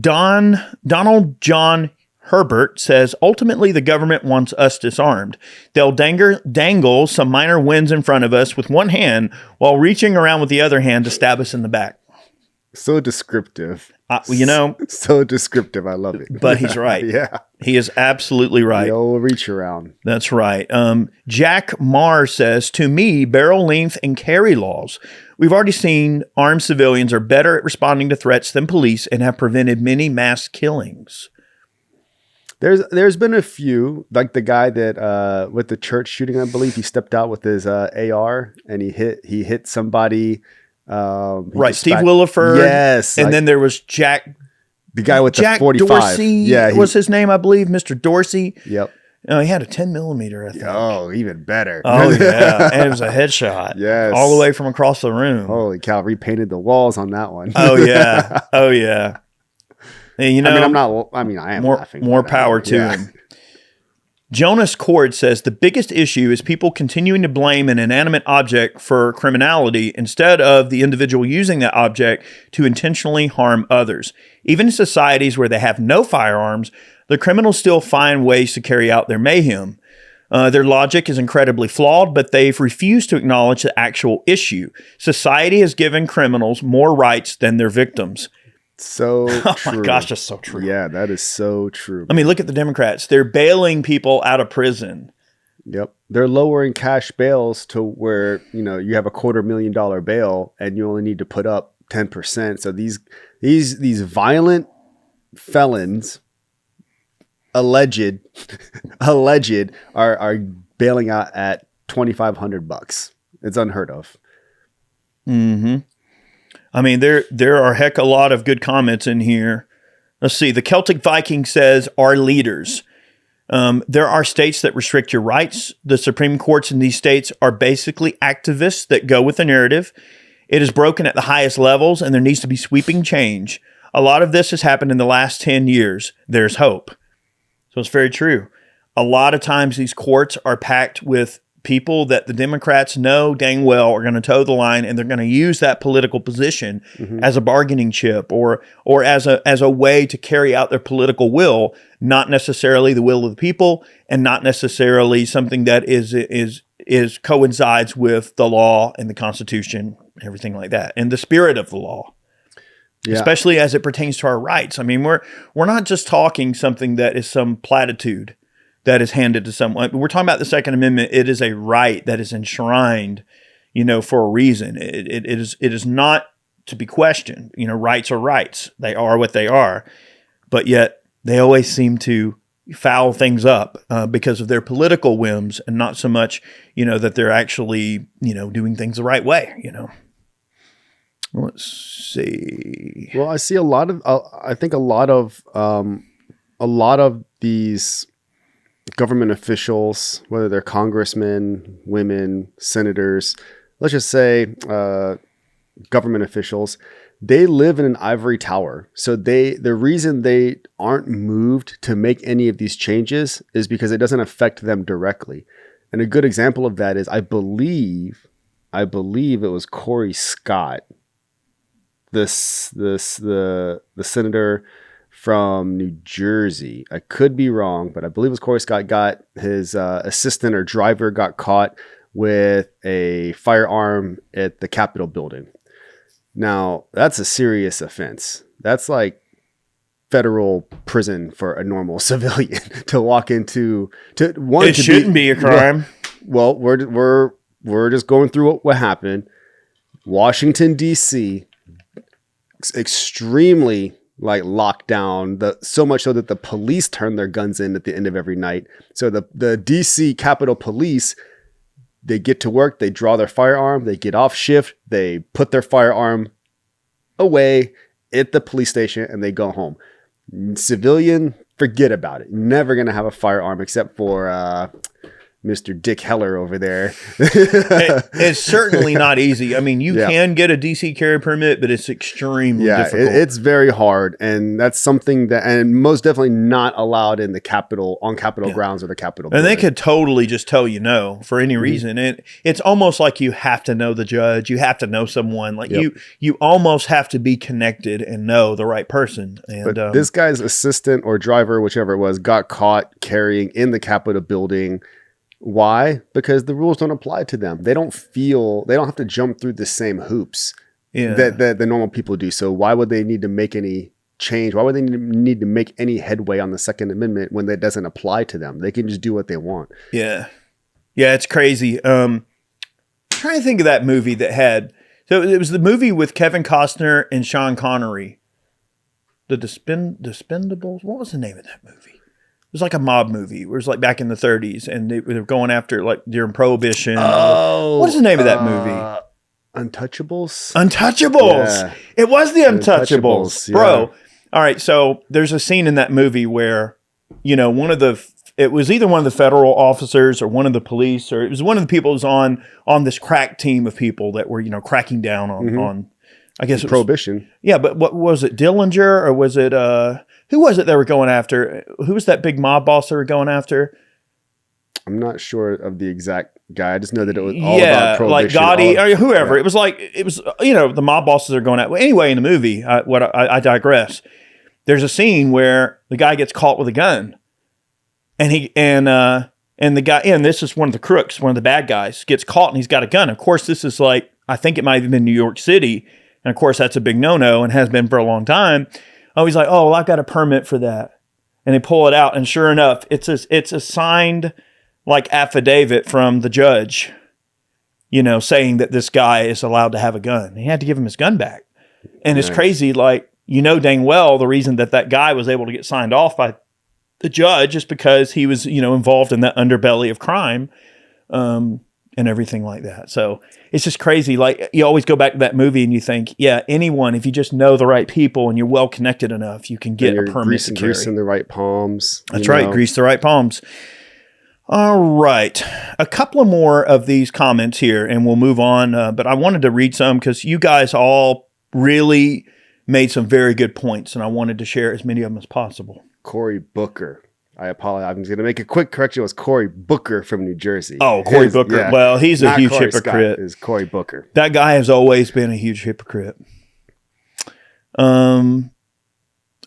Donald John Herbert says, ultimately, the government wants us disarmed. They'll dangle some minor wins in front of us with one hand while reaching around with the other hand to stab us in the back. So descriptive. So descriptive. I love it. But he's right. Yeah. He is absolutely right. The old reach around. That's right. Jack Marr says, to me, barrel length and carry laws. We've already seen armed civilians are better at responding to threats than police and have prevented many mass killings. There's been a few, like the guy that with the church shooting, I believe he stepped out with his AR and he hit somebody. Right, Steve Williford. Yes, and then there was Jack, the guy with Jack the 45. Dorsey. Yeah, was his name, I believe, Mr. Dorsey. Yep. No, he had a 10 millimeter, I think. Oh, even better. Oh yeah, and it was a headshot. Yes, all the way from across the room. Holy cow! Repainted the walls on that one. Oh yeah, oh yeah. And, you know, I am laughing. More power to him. Jonas Cord says the biggest issue is people continuing to blame an inanimate object for criminality instead of the individual using that object to intentionally harm others. Even in societies where they have no firearms, the criminals still find ways to carry out their mayhem. Their logic is incredibly flawed, but they've refused to acknowledge the actual issue. Society has given criminals more rights than their victims. So oh true. my gosh, that's so true. Yeah, that is so true. I mean, look at the Democrats. They're bailing people out of prison. Yep. They're lowering cash bails to where, you have $250,000 bail and you only need to put up 10%. So these violent felons alleged are bailing out at $2,500. It's unheard of. Mm-hmm. I mean, there are a lot of good comments in here. Let's see. The Celtic Viking says, our leaders. There are states that restrict your rights. The Supreme Courts in these states are basically activists that go with the narrative. It is broken at the highest levels, and there needs to be sweeping change. A lot of this has happened in the last 10 years. There's hope. So it's very true. A lot of times these courts are packed with people that the Democrats know dang well are going to toe the line, and they're going to use that political position as a bargaining chip or as a way to carry out their political will, not necessarily the will of the people, and not necessarily something that is coincides with the law and the Constitution, everything like that, and the spirit of the law. Yeah. Especially as it pertains to our rights. I mean, we're not just talking something that is some platitude that is handed to someone. We're talking about the Second Amendment. It is a right that is enshrined, for a reason. It is not to be questioned. Rights are rights. They are what they are. But yet they always seem to foul things up because of their political whims, and not so much, that they're actually, doing things the right way. Let's see. Well, I see a lot of these government officials, whether they're congressmen, women, senators, let's just say government officials, they live in an ivory tower. So the reason they aren't moved to make any of these changes is because it doesn't affect them directly. And a good example of that is I believe it was Corey Scott, the senator from New Jersey. I could be wrong, but I believe it was Corey Scott got his assistant or driver got caught with a firearm at the Capitol building. Now, that's a serious offense. That's like federal prison for a normal civilian to walk into. It shouldn't be a crime. Well, we're just going through what happened. Washington, D.C., extremely locked down, so much so that the police turn their guns in at the end of every night. So the DC Capitol Police, they get to work, they draw their firearm, they get off shift, they put their firearm away at the police station, and they go home. Civilian, forget about it. Never going to have a firearm except for Mr. Dick Heller over there. It's certainly not easy. I mean, you can get a DC carry permit, but it's extremely difficult. It's very hard. And that's something and most definitely not allowed in the Capitol, on Capitol grounds or the Capitol building. And they could totally just tell you no for any reason. It's almost like you have to know the judge. You have to know someone. You almost have to be connected and know the right person. And but this guy's assistant or driver, whichever it was, got caught carrying in the Capitol building. Why? Because the rules don't apply to them. They don't have to jump through the same hoops that the normal people do. So why would they need to make any change? Why would they need to make any headway on the Second Amendment when that doesn't apply to them? They can just do what they want. Yeah. Yeah, it's crazy. I'm trying to think of that movie that had, so it was the movie with Kevin Costner and Sean Connery. The Despendables? What was the name of that movie? was like a mob movie. It was like back in the 30s, and they were going after like during Prohibition. Oh, What's the name of that movie? Untouchables. Untouchables. Yeah. It was the Untouchables, Untouchables, bro. yeah. All right, so there's a scene in that movie where, you know, it was either one of the federal officers or one of the police, or it was one of the people who was on this crack team of people that were, you know, cracking down on I guess it was Prohibition. Yeah, but what was it, Dillinger, or was it who was it they were going after? Who was that big mob boss they were going after? I'm not sure of the exact guy. I just know that it was all about Prohibition. Like Gotti or whoever. Yeah. It was you know, the mob bosses are going at. Well, anyway, in the movie, I digress. There's a scene where the guy gets caught with a gun, and the guy, and this is one of the crooks, one of the bad guys, gets caught and he's got a gun. Of course, this is like, I think it might have been New York City, and of course that's a big no-no and has been for a long time. Oh, he's like, oh, well, I've got a permit for that, and they pull it out, and sure enough, it's a signed like affidavit from the judge, you know, saying that this guy is allowed to have a gun. He had to give him his gun back. And It's crazy. Like, you know, dang well, the reason that guy was able to get signed off by the judge is because he was, you know, involved in that underbelly of crime, and everything like that. So it's just crazy. Like, you always go back to that movie and you think, yeah, anyone, if you just know the right people and you're well connected enough, you can get a permit to carry. Greasing the right palms. That's right. Grease the right palms. All right. A couple of more of these comments here and we'll move on. But I wanted to read some because you guys all really made some very good points and I wanted to share as many of them as possible. Cory Booker. I apologize. I'm going to make a quick correction. It was Cory Booker from New Jersey. Oh, Cory Booker. Yeah. Well, he's a huge hypocrite. Is Cory Booker. That guy has always been a huge hypocrite.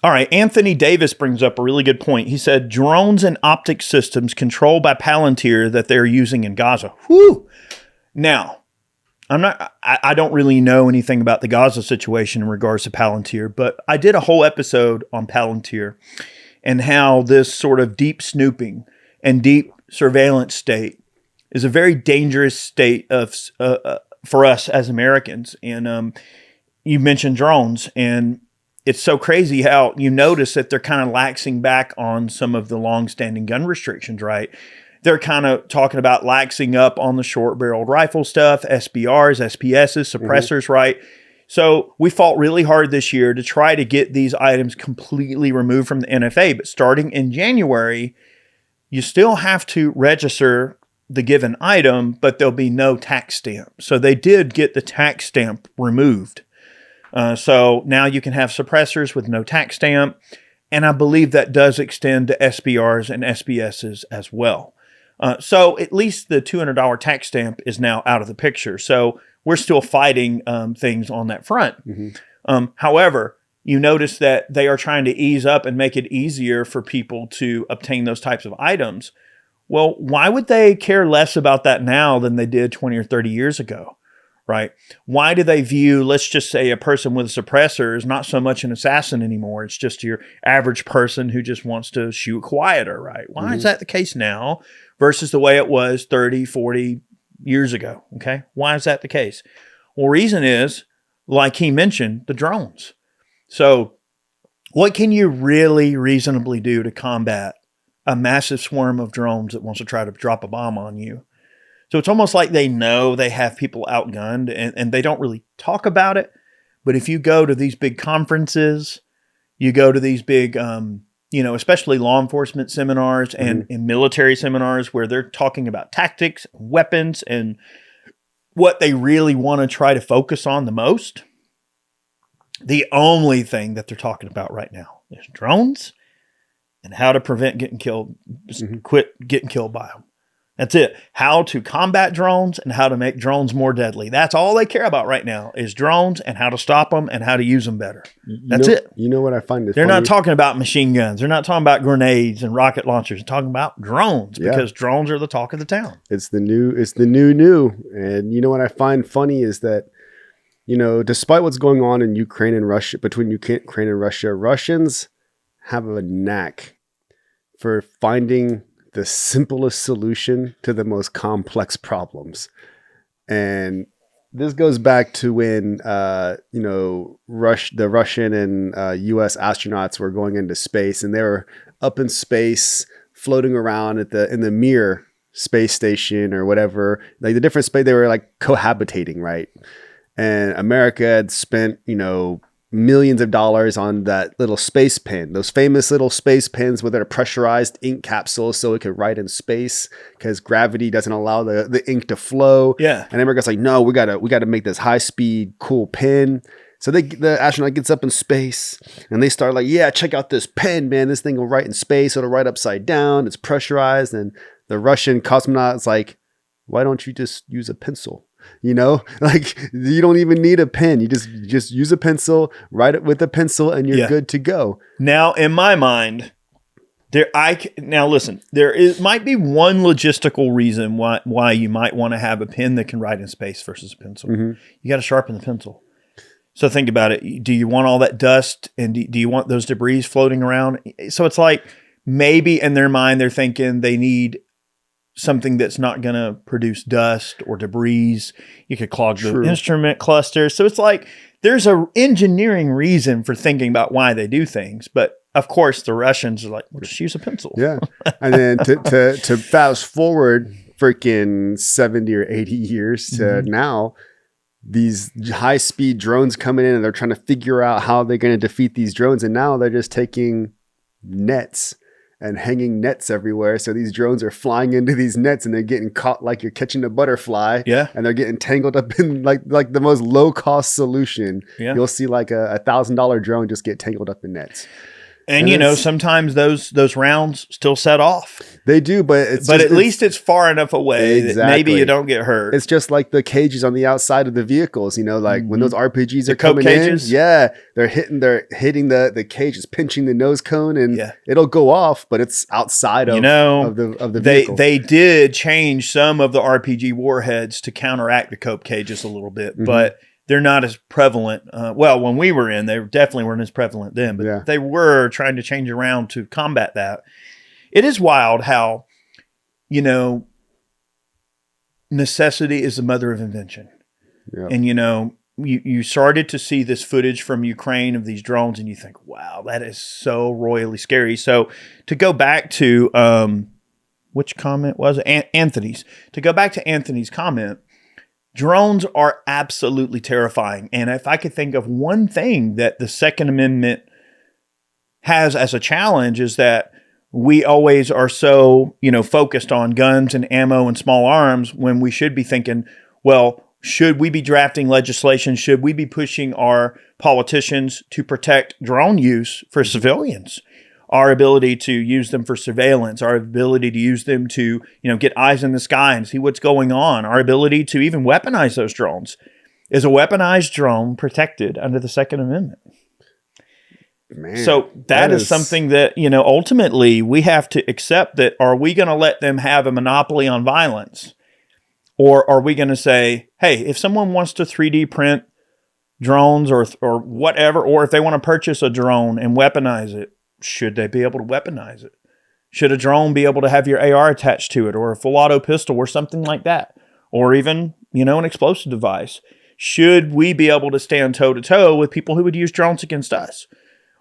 All right, Anthony Davis brings up a really good point. He said, drones and optic systems controlled by Palantir that they're using in Gaza. Whew! Now, I don't really know anything about the Gaza situation in regards to Palantir, but I did a whole episode on Palantir and how this sort of deep snooping and deep surveillance state is a very dangerous state of for us as Americans. And you mentioned drones, and it's so crazy how you notice that they're kind of laxing back on some of the long-standing gun restrictions, right? They're kind of talking about laxing up on the short-barreled rifle stuff, SBRs, SPSs, suppressors, right? So we fought really hard this year to try to get these items completely removed from the NFA. But starting in January, you still have to register the given item, but there'll be no tax stamp. So they did get the tax stamp removed. So now you can have suppressors with no tax stamp. And I believe that does extend to SBRs and SPSs as well. So at least the $200 tax stamp is now out of the picture. So we're still fighting things on that front. However, you notice that they are trying to ease up and make it easier for people to obtain those types of items. Well, why would they care less about that now than they did 20 or 30 years ago? Right? Why do they view, let's just say, a person with a suppressor is not so much an assassin anymore? It's just your average person who just wants to shoot quieter, right? Why is that the case now versus the way it was 30, 40 years ago? Okay. Why is that the case? Well, reason is, like he mentioned, the drones. So what can you really reasonably do to combat a massive swarm of drones that wants to try to drop a bomb on you? So it's almost like they know they have people outgunned and they don't really talk about it. But if you go to these big conferences, you go to these big, especially law enforcement seminars and military seminars where they're talking about tactics, weapons, and what they really want to try to focus on the most, the only thing that they're talking about right now is drones and how to prevent getting killed, quit getting killed by them. That's it. How to combat drones and how to make drones more deadly. That's all they care about right now is drones and how to stop them and how to use them better. That's it. You know what I find is they're not talking about machine guns. They're not talking about grenades and rocket launchers. They're talking about drones because drones are the talk of the town. It's the new. And you know what I find funny is that, despite what's going on in Ukraine and Russia, between Ukraine and Russia, Russians have a knack for finding the simplest solution to the most complex problems. And this goes back to when the Russian and U.S. astronauts were going into space, and they were up in space, floating around in the Mir space station or whatever, like the different space. They were like cohabitating, right? And America had spent millions of dollars on that little space pen, those famous little space pens with their pressurized ink capsules so it could write in space because gravity doesn't allow the ink to flow. Yeah. And America's like, no, we gotta make this high speed, cool pen. So the astronaut gets up in space and they start like, yeah, check out this pen, man. This thing will write in space. It'll write upside down. It's pressurized. And the Russian cosmonaut's like, why don't you just use a pencil? Like you don't even need a pen. You just use a pencil, write it with a pencil, and you're good to go. Now, in my mind, might be one logistical reason why you might want to have a pen that can write in space versus a pencil. Mm-hmm. You got to sharpen the pencil. So think about it. Do you want all that dust and do you want those debris floating around? So it's like maybe in their mind they're thinking they need something that's not going to produce dust or debris. You could clog the instrument cluster. So it's like there's a engineering reason for thinking about why they do things. But of course, the Russians are like, well, just use a pencil. Yeah. And then to fast forward freaking 70 or 80 years to now, these high speed drones coming in and they're trying to figure out how they're going to defeat these drones. And now they're just taking nets and hanging nets everywhere. So these drones are flying into these nets and they're getting caught like you're catching a butterfly. Yeah. And they're getting tangled up in like the most low cost solution. Yeah. You'll see like a $1,000 drone just get tangled up in nets. And sometimes those rounds still set off. They do, but at least it's far enough away that maybe you don't get hurt. It's just like the cages on the outside of the vehicles, like when those RPGs are coming cages? In, they're hitting the cage, it's pinching the nose cone, and it'll go off, but it's outside of the vehicle. They did change some of the RPG warheads to counteract the cope cages a little bit, but they're not as prevalent. When we were in, they definitely weren't as prevalent then, but they were trying to change around to combat that. It is wild how, necessity is the mother of invention. Yeah. And, you started to see this footage from Ukraine of these drones and you think, wow, that is so royally scary. So to go back to, which comment was it? Anthony's. To go back to Anthony's comment, drones are absolutely terrifying. And if I could think of one thing that the Second Amendment has as a challenge is that we always are so, focused on guns and ammo and small arms when we should be thinking, well, should we be drafting legislation? Should we be pushing our politicians to protect drone use for civilians? Our ability to use them for surveillance, our ability to use them to, get eyes in the sky and see what's going on, our ability to even weaponize those drones. Is a weaponized drone protected under the Second Amendment? Man, so that is something that, ultimately we have to accept that. Are we going to let them have a monopoly on violence? Or are we going to say, hey, if someone wants to 3D print drones or whatever, or if they want to purchase a drone and weaponize it, should they be able to weaponize it? Should a drone be able to have your AR attached to it or a full auto pistol or something like that? Or even, an explosive device? Should we be able to stand toe to toe with people who would use drones against us?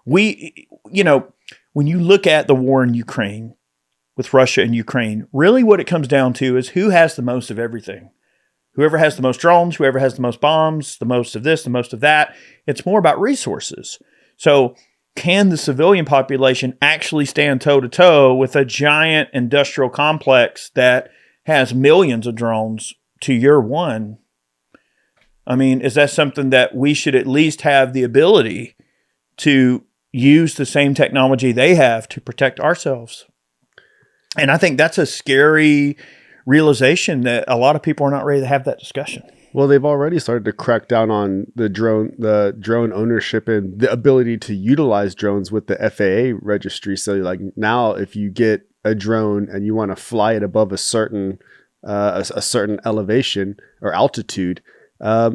When you look at the war in Ukraine with Russia and Ukraine, really what it comes down to is who has the most of everything. Whoever has the most drones, whoever has the most bombs, the most of this, the most of that. It's more about resources. So can the civilian population actually stand toe to toe with a giant industrial complex that has millions of drones to your one? I mean, is that something that we should at least have the ability to use the same technology they have to protect ourselves? And I think that's a scary realization that a lot of people are not ready to have that discussion. Well, they've already started to crack down on the drone ownership and the ability to utilize drones with the FAA registry. So like now if you get a drone and you want to fly it above a certain elevation or altitude,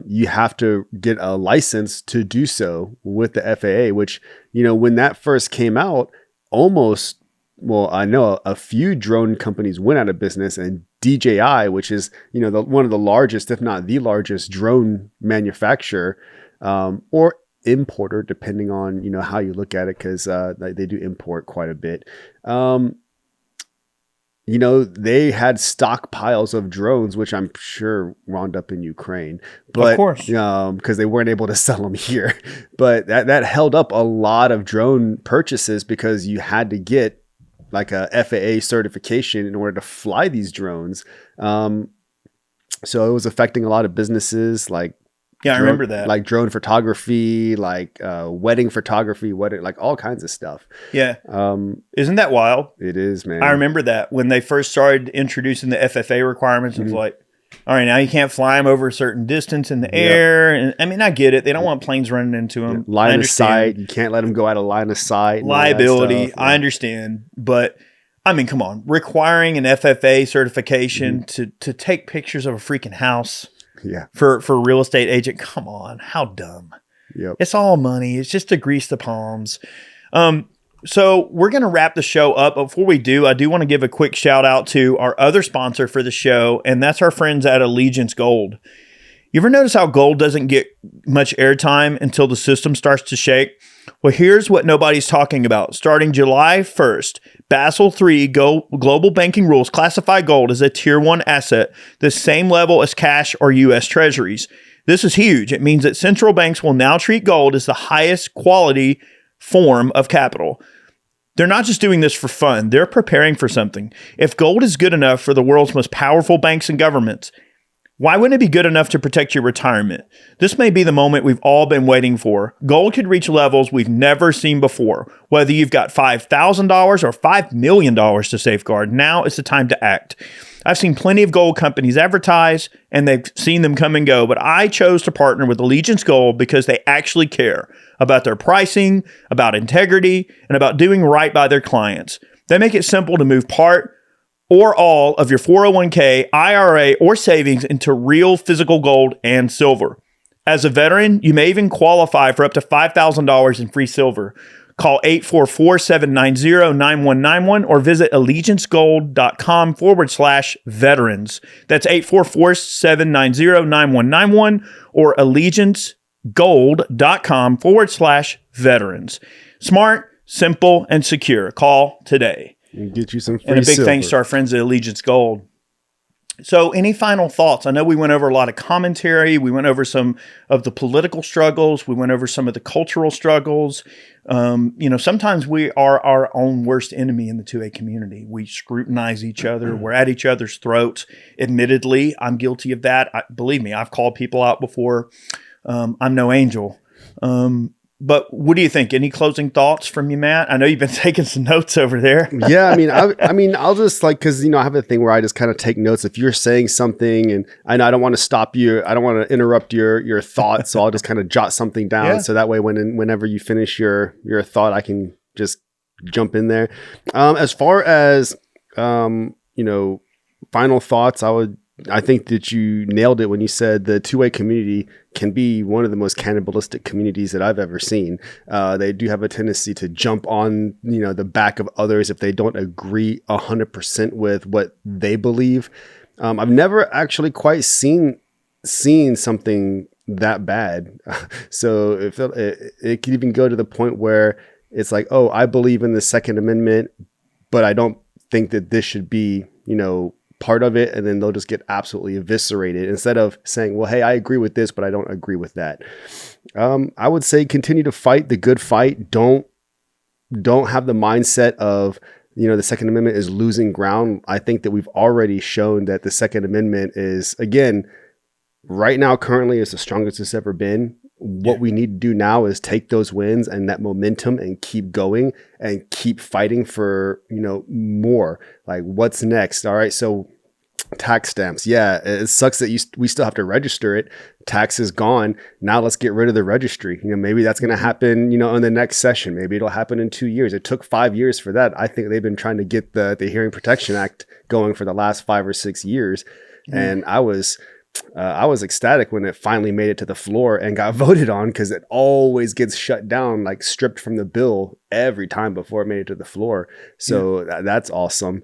you have to get a license to do so with the FAA, which, when that first came out, I know a few drone companies went out of business and DJI, which is, one of the largest, if not the largest drone manufacturer, or importer, depending on, how you look at it, because they do import quite a bit. They had stockpiles of drones, which I'm sure wound up in Ukraine, but of course, because they weren't able to sell them here. But that held up a lot of drone purchases, because you had to get like a FAA certification in order to fly these drones. So it was affecting a lot of businesses, like I remember that, like drone photography, like wedding photography, like all kinds of stuff. Yeah. Isn't that wild? It is, man. I remember that when they first started introducing the FFA requirements, it was like, all right, now you can't fly them over a certain distance in the air. And I mean, I get it. They don't want planes running into them. Line of sight. You can't let them go out of line of sight. Liability. I understand. But I mean, come on. Requiring an FFA certification to take pictures of a freaking house. Yeah. For a real estate agent. Come on. How dumb. Yep. It's all money. It's just to grease the palms. So we're going to wrap the show up. But before we do, I do want to give a quick shout out to our other sponsor for the show, and that's our friends at Allegiance Gold. You ever notice how gold doesn't get much airtime until the system starts to shake? Well, here's what nobody's talking about. Starting July 1st, Basel III global banking rules classify gold as a tier 1 asset, the same level as cash or U.S. treasuries. This is huge. It means that central banks will now treat gold as the highest quality form of capital. They're not just doing this for fun. They're preparing for something. If gold is good enough for the world's most powerful banks and governments, why wouldn't it be good enough to protect your retirement? This may be the moment we've all been waiting for. Gold could reach levels we've never seen before. Whether you've got $5,000 or $5 million to safeguard, now is the time to act. I've seen plenty of gold companies advertise, and they've seen them come and go, but I chose to partner with Allegiance Gold because they actually care about their pricing, about integrity, and about doing right by their clients. They make it simple to move part or all of your 401k, IRA, or savings into real physical gold and silver. As a veteran, you may even qualify for up to $5,000 in free silver. Call 844-790-9191 or visit allegiancegold.com/veterans. That's 844-790-9191 or allegiancegold.com/veterans. Smart, simple, and secure. Call today. And get you some free And a big silver. thanks to our friends at Allegiance Gold. So any final thoughts? I know we went over a lot of commentary. We went over some of the political struggles. We went over some of the cultural struggles. Sometimes we are our own worst enemy in the 2A community. We scrutinize each other. We're at each other's throats. Admittedly, I'm guilty of that. Believe me, I've called people out before. I'm no angel. But what do you think? Any closing thoughts from you, Matt? I know you've been taking some notes over there. Yeah, I mean, I'll just because I have a thing where I just kind of take notes. If you're saying something, and I know I don't want to stop you, I don't want to interrupt your thoughts, so I'll just kind of jot something down. Yeah. So that way, whenever you finish your thought, I can just jump in there. As far as final thoughts, I think that you nailed it when you said the 2A community can be one of the most cannibalistic communities that I've ever seen. They do have a tendency to jump on, the back of others if they don't agree 100% with what they believe. I've never actually quite seen something that bad. So it could even go to the point where it's like, oh, I believe in the Second Amendment, but I don't think that this should be, part of it, and then they'll just get absolutely eviscerated instead of saying, well, hey, I agree with this, but I don't agree with that. I would say continue to fight the good fight. Don't have the mindset of, the Second Amendment is losing ground. I think that we've already shown that the Second Amendment is, again, right now, currently is the strongest it's ever been. What we need to do now is take those wins and that momentum and keep going and keep fighting for, more. Like, what's next? All right. So tax stamps. Yeah. It sucks that we still have to register it. Tax is gone. Now let's get rid of the registry. Maybe that's going to happen, in the next session. Maybe it'll happen in 2 years. It took 5 years for that. I think they've been trying to get the Hearing Protection Act going for the last 5 or 6 years. And I was I was ecstatic when it finally made it to the floor and got voted on, because it always gets shut down, like stripped from the bill every time before it made it to the floor. So that's awesome.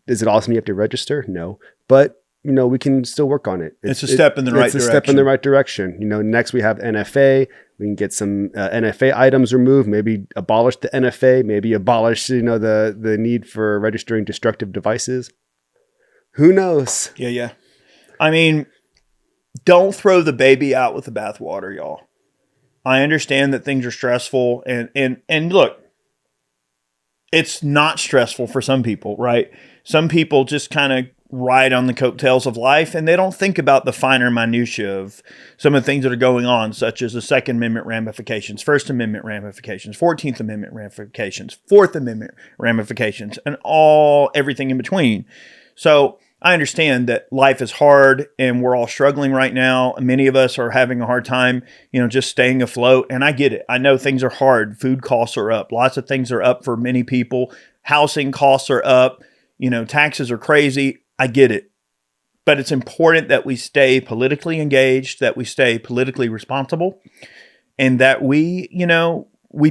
Is it awesome you have to register? No, but we can still work on it. It's a step in the right direction. It's a step in the right direction. Next we have NFA. We can get some NFA items removed, maybe abolish the NFA, maybe abolish, the need for registering destructive devices. Who knows? Yeah. I mean, don't throw the baby out with the bathwater, y'all. I understand that things are stressful, and look, it's not stressful for some people, right? Some people just kind of ride on the coattails of life, and they don't think about the finer minutia of some of the things that are going on, such as the Second Amendment ramifications, First Amendment ramifications, 14th Amendment ramifications, Fourth Amendment ramifications, and everything in between. So I understand that life is hard and we're all struggling right now. Many of us are having a hard time, just staying afloat. And I get it. I know things are hard. Food costs are up. Lots of things are up for many people. Housing costs are up. Taxes are crazy. I get it. But it's important that we stay politically engaged, that we stay politically responsible, and that we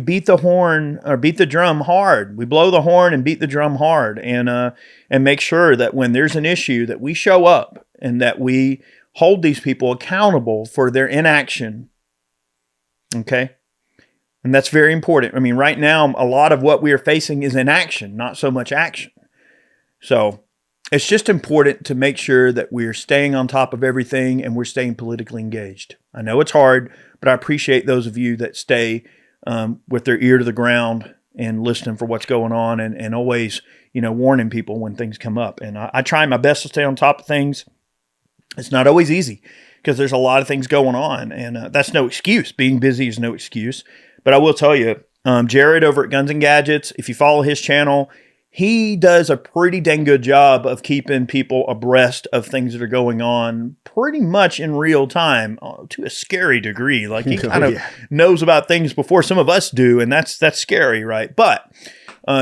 beat the horn or beat the drum hard. We blow the horn and beat the drum hard, and make sure that when there's an issue that we show up and that we hold these people accountable for their inaction. Okay. And that's very important. I mean, right now, a lot of what we are facing is inaction, not so much action. So it's just important to make sure that we're staying on top of everything and we're staying politically engaged. I know it's hard, but I appreciate those of you that stay with their ear to the ground and listening for what's going on, and always, warning people when things come up. And I try my best to stay on top of things. It's not always easy because there's a lot of things going on, and that's no excuse. Being busy is no excuse. But I will tell you, Jared over at Guns and Gadgets, if you follow his channel, he does a pretty dang good job of keeping people abreast of things that are going on pretty much in real time, to a scary degree. Like he kind of knows about things before some of us do, and that's scary, right? But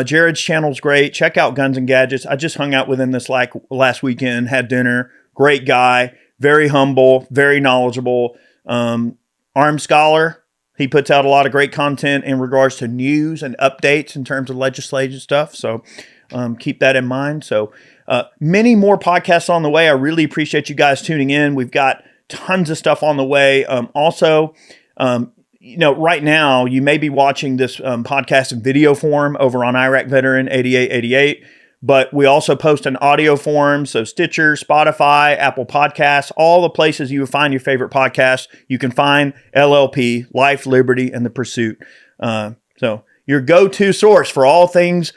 Jared's channel's great. Check out Guns and Gadgets. I just hung out with him this last weekend, had dinner. Great guy, very humble, very knowledgeable, armed scholar. He puts out a lot of great content in regards to news and updates in terms of legislative stuff. So keep that in mind. So many more podcasts on the way. I really appreciate you guys tuning in. We've got tons of stuff on the way. Also, right now you may be watching this podcast in video form over on Iraq Veteran 8888. But we also post an audio form, so Stitcher, Spotify, Apple Podcasts, all the places you would find your favorite podcasts. You can find LLP, Life, Liberty, and the Pursuit. So your go-to source for all things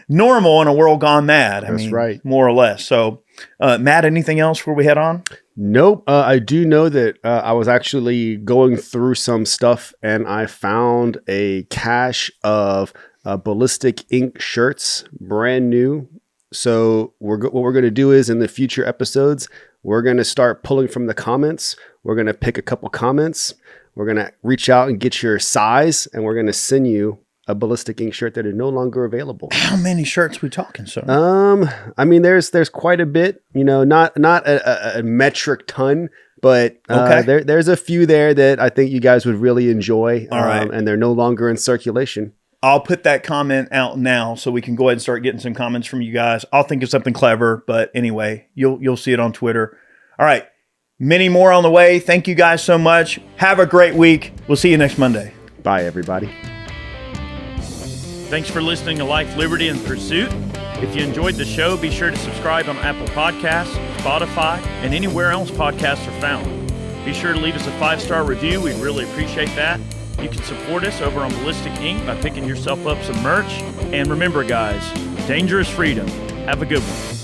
normal in a world gone mad. That's right. More or less. So, Matt, anything else before we head on? Nope. I do know that I was actually going through some stuff, and I found a cache of ballistic ink shirts, brand new. So what we're going to do is, in the future episodes, we're going to start pulling from the comments. We're going to pick a couple comments. We're going to reach out and get your size, and we're going to send you a ballistic ink shirt that are no longer available. How many shirts we talking, sir? I mean, there's quite a bit, not a metric ton, but okay. There's a few there that I think you guys would really enjoy. All right. And they're no longer in circulation. I'll put that comment out now so we can go ahead and start getting some comments from you guys. I'll think of something clever, but anyway, you'll see it on Twitter. All right. Many more on the way. Thank you guys so much. Have a great week. We'll see you next Monday. Bye, everybody. Thanks for listening to Life, Liberty, and Pursuit. If you enjoyed the show, be sure to subscribe on Apple Podcasts, Spotify, and anywhere else podcasts are found. Be sure to leave us a 5-star review. We'd really appreciate that. You can support us over on Ballistic Ink by picking yourself up some merch. And remember, guys, danger is freedom. Have a good one.